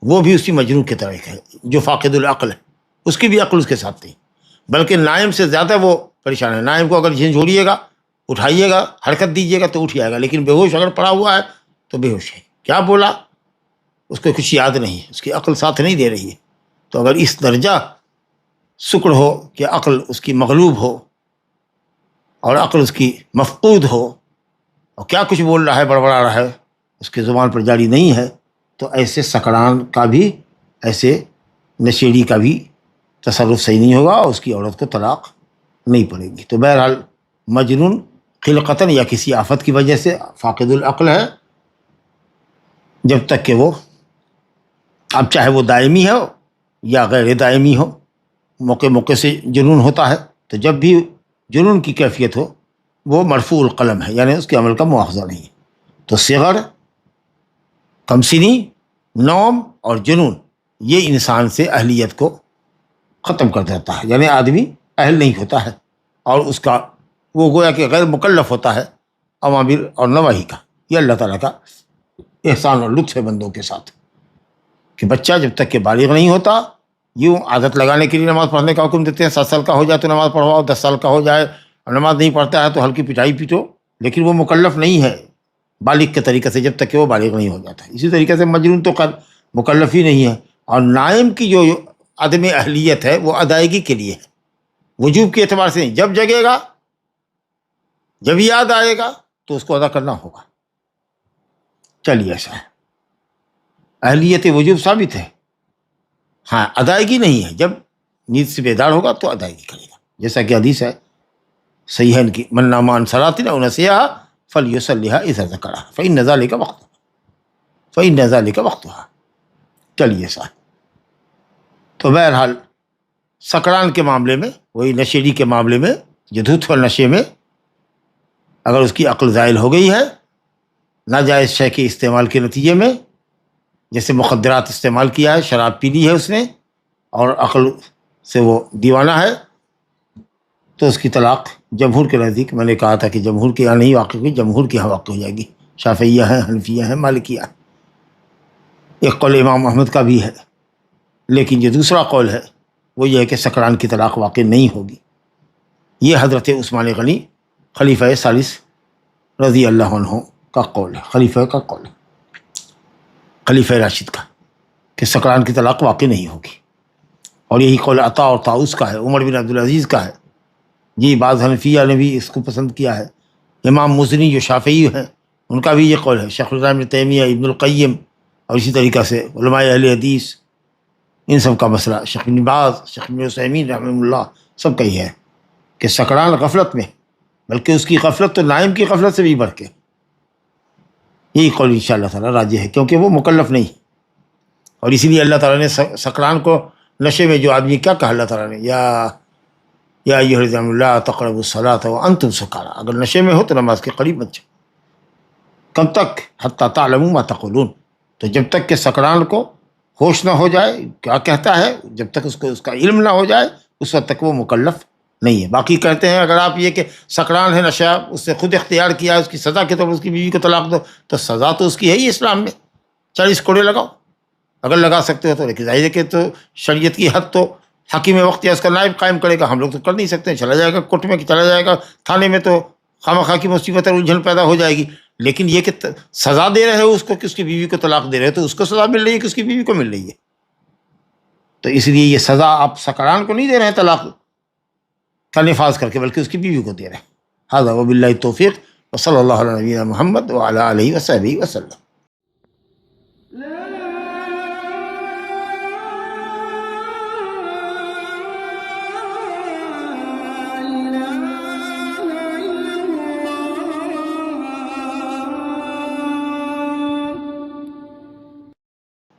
وہ بھی اسی مجنون کے طرح ہے جو فاقد العقل ہے، اس کی بھی عقل اس کے ساتھ نہیں، بلکہ نائم سے زیادہ وہ پریشان ہے. نائم کو اگر جھنجھوڑیے گا، اٹھائیے گا، حرکت دیجیے گا تو اٹھ جائے گا، لیکن بے ہوش اگر پڑا ہوا ہے تو بے ہوش ہے، کیا بولا اس کو کچھ یاد نہیں ہے، اس کی عقل ساتھ نہیں دے رہی ہے. تو اگر اس درجہ سکڑ ہو کہ عقل اس کی مغلوب ہو اور عقل اس کی مفقود ہو، اور کیا کچھ بول رہا ہے، بڑبڑا رہا ہے، اس کی زبان پر جاری نہیں ہے، تو ایسے سکران کا بھی، ایسے نشیڑی کا بھی تصرف صحیح نہیں ہوگا، اور اس کی عورت کو طلاق نہیں پڑے گی. تو بہرحال مجنون خلقتاً یا کسی آفت کی وجہ سے فاقد العقل ہے، جب تک کہ وہ، اب چاہے وہ دائمی ہو یا غیر دائمی ہو، موقع سے جنون ہوتا ہے، تو جب بھی جنون کی کیفیت ہو وہ مرفوع القلم ہے، یعنی اس کے عمل کا مواخذہ نہیں. تو صغر، کمسنی، نوم اور جنون یہ انسان سے اہلیت کو ختم کر دیتا ہے، یعنی آدمی اہل نہیں ہوتا ہے، اور اس کا وہ گویا کہ غیر مکلف ہوتا ہے اوامر اور نواہی کا. یہ اللہ تعالیٰ کا احسان اور لطف ہے بندوں کے ساتھ، کہ بچہ جب تک کہ بالغ نہیں ہوتا، یوں عادت لگانے کے لیے نماز پڑھنے کا حکم دیتے ہیں، 7 سال کا ہو جائے تو نماز پڑھواؤ، 10 سال کا ہو جائے اور نماز نہیں پڑھتا ہے تو ہلکی پٹائی پیٹو، لیکن وہ مکلف نہیں ہے بالغ کے طریقے سے جب تک کہ وہ بالغ نہیں ہو جاتا. اسی طریقے سے مجنون تو مکلف ہی نہیں ہے. اور نائم کی جو عدم اہلیت ہے وہ ادائیگی کے لیے ہے، وجوب کے اعتبار سے نہیں. جب جگے گا، جب یاد آئے گا تو اس کو ادا کرنا ہوگا. چلیے ایسا ہے، اہلیت وجوب ثابت ہے، ہاں ادائیگی نہیں ہے. جب نیند سے بیدار ہوگا تو ادائیگی کرے گا، جیسا کہ حدیث ہے صحیحین کی، من نام عن صلاۃ او نسیہا فلیصلیھا اذا ذکرھا فإن ذلک وقتھا. چلیے صاحب، تو بہرحال سکران کے معاملے میں، وہی نشیڑی کے معاملے میں، جو دھت اور نشے میں اگر اس کی عقل زائل ہو گئی ہے، ناجائز شے کے استعمال کے نتیجے میں، جیسے مخدرات استعمال کیا ہے، شراب پی لی ہے اس نے اور عقل سے وہ دیوانہ ہے، تو اس کی طلاق جمہور کے نزدیک، میں نے کہا تھا کہ جمہور کے یہاں نہیں واقع ہوئی، جمہور کے یہاں واقع ہو جائے گی، شافعیہ ہیں، حنفیہ ہیں، مالکیہ ہیں۔ ایک قول امام احمد کا بھی ہے، لیکن جو دوسرا قول ہے وہ یہ ہے کہ سکران کی طلاق واقع نہیں ہوگی۔ یہ حضرت عثمان غنی خلیفہ ثالث رضی اللہ عنہ کا قول ہے، خلیفہ کا قول ہے، خلیفہ راشد کا، کہ سکران کی طلاق واقع نہیں ہوگی۔ اور یہی قول عطا اور طاؤس کا ہے، عمر بن عبدالعزیز کا ہے، جی بعض حنفیہ نے بھی اس کو پسند کیا ہے، امام مزنی جو شافعی ہیں ان کا بھی یہ قول ہے، شیخ الاسلام ابن تیمیہ، ابن القیم، اور اسی طریقہ سے علماء اہل حدیث، ان سب کا مسئلہ، شیخ ابن باز، شیخ ابن عثیمین رحمہ اللہ، سب کا یہ ہے کہ سکران غفلت میں، بلکہ اس کی غفلت تو نائم کی غفلت سے بھی بڑھ کے، یہی قول انشاءاللہ تعالیٰ راجح ہے، کیونکہ وہ مکلف نہیں۔ اور اسی لیے اللہ تعالیٰ نے سکران کو، نشے میں جو آدمی، کیا کہا اللہ تعالیٰ نے، یا ایھا الذین لا تقربوا الصلاۃ وانتم سکارى، اگر نشے میں ہو تو نماز کے قریب مت جاؤ۔ کب تک؟ حتی تعلموا ما تقولون، تو جب تک کہ سکران کو ہوش نہ ہو جائے کیا کہتا ہے، جب تک اس کو اس کا علم نہ ہو جائے، اس وقت تک وہ مکلف نہیں ہے۔ باقی کہتے ہیں اگر آپ یہ کہ سکران ہے، نشہ اس سے خود اختیار کیا ہے، اس کی سزا کے طور پر اس کی بیوی کو طلاق دو، تو سزا تو اس کی ہے ہی اسلام میں، 40 کوڑے لگاؤ اگر لگا سکتے ہو تو۔ لیکن ظاہر ہے کہ تو شریعت کی حد تو حکیم وقت یا اس کا نائب قائم کرے گا، ہم لوگ تو کر نہیں سکتے، چلا جائے گا کوٹ میں، چلا جائے گا تھانے میں، تو خواہ کی مصیبت اور الجھن پیدا ہو جائے گی۔ لیکن یہ کہ سزا دے رہے ہو اس کو کہ اس کی بیوی کو طلاق دے رہے ہو، تو اس کو سزا مل رہی ہے کہ اس کی بیوی کو مل رہی ہے، تو اس لیے یہ سزا آپ سکران کو نہیں دے رہے ہیں طلاق کا نفاذ کر کے، بلکہ اس کی بیوی کو دے رہے ہیں۔ ھذا وباللہ التوفیق، وصلی اللہ علی نبینا محمد وعلی آلہ وصحبہ وسلم۔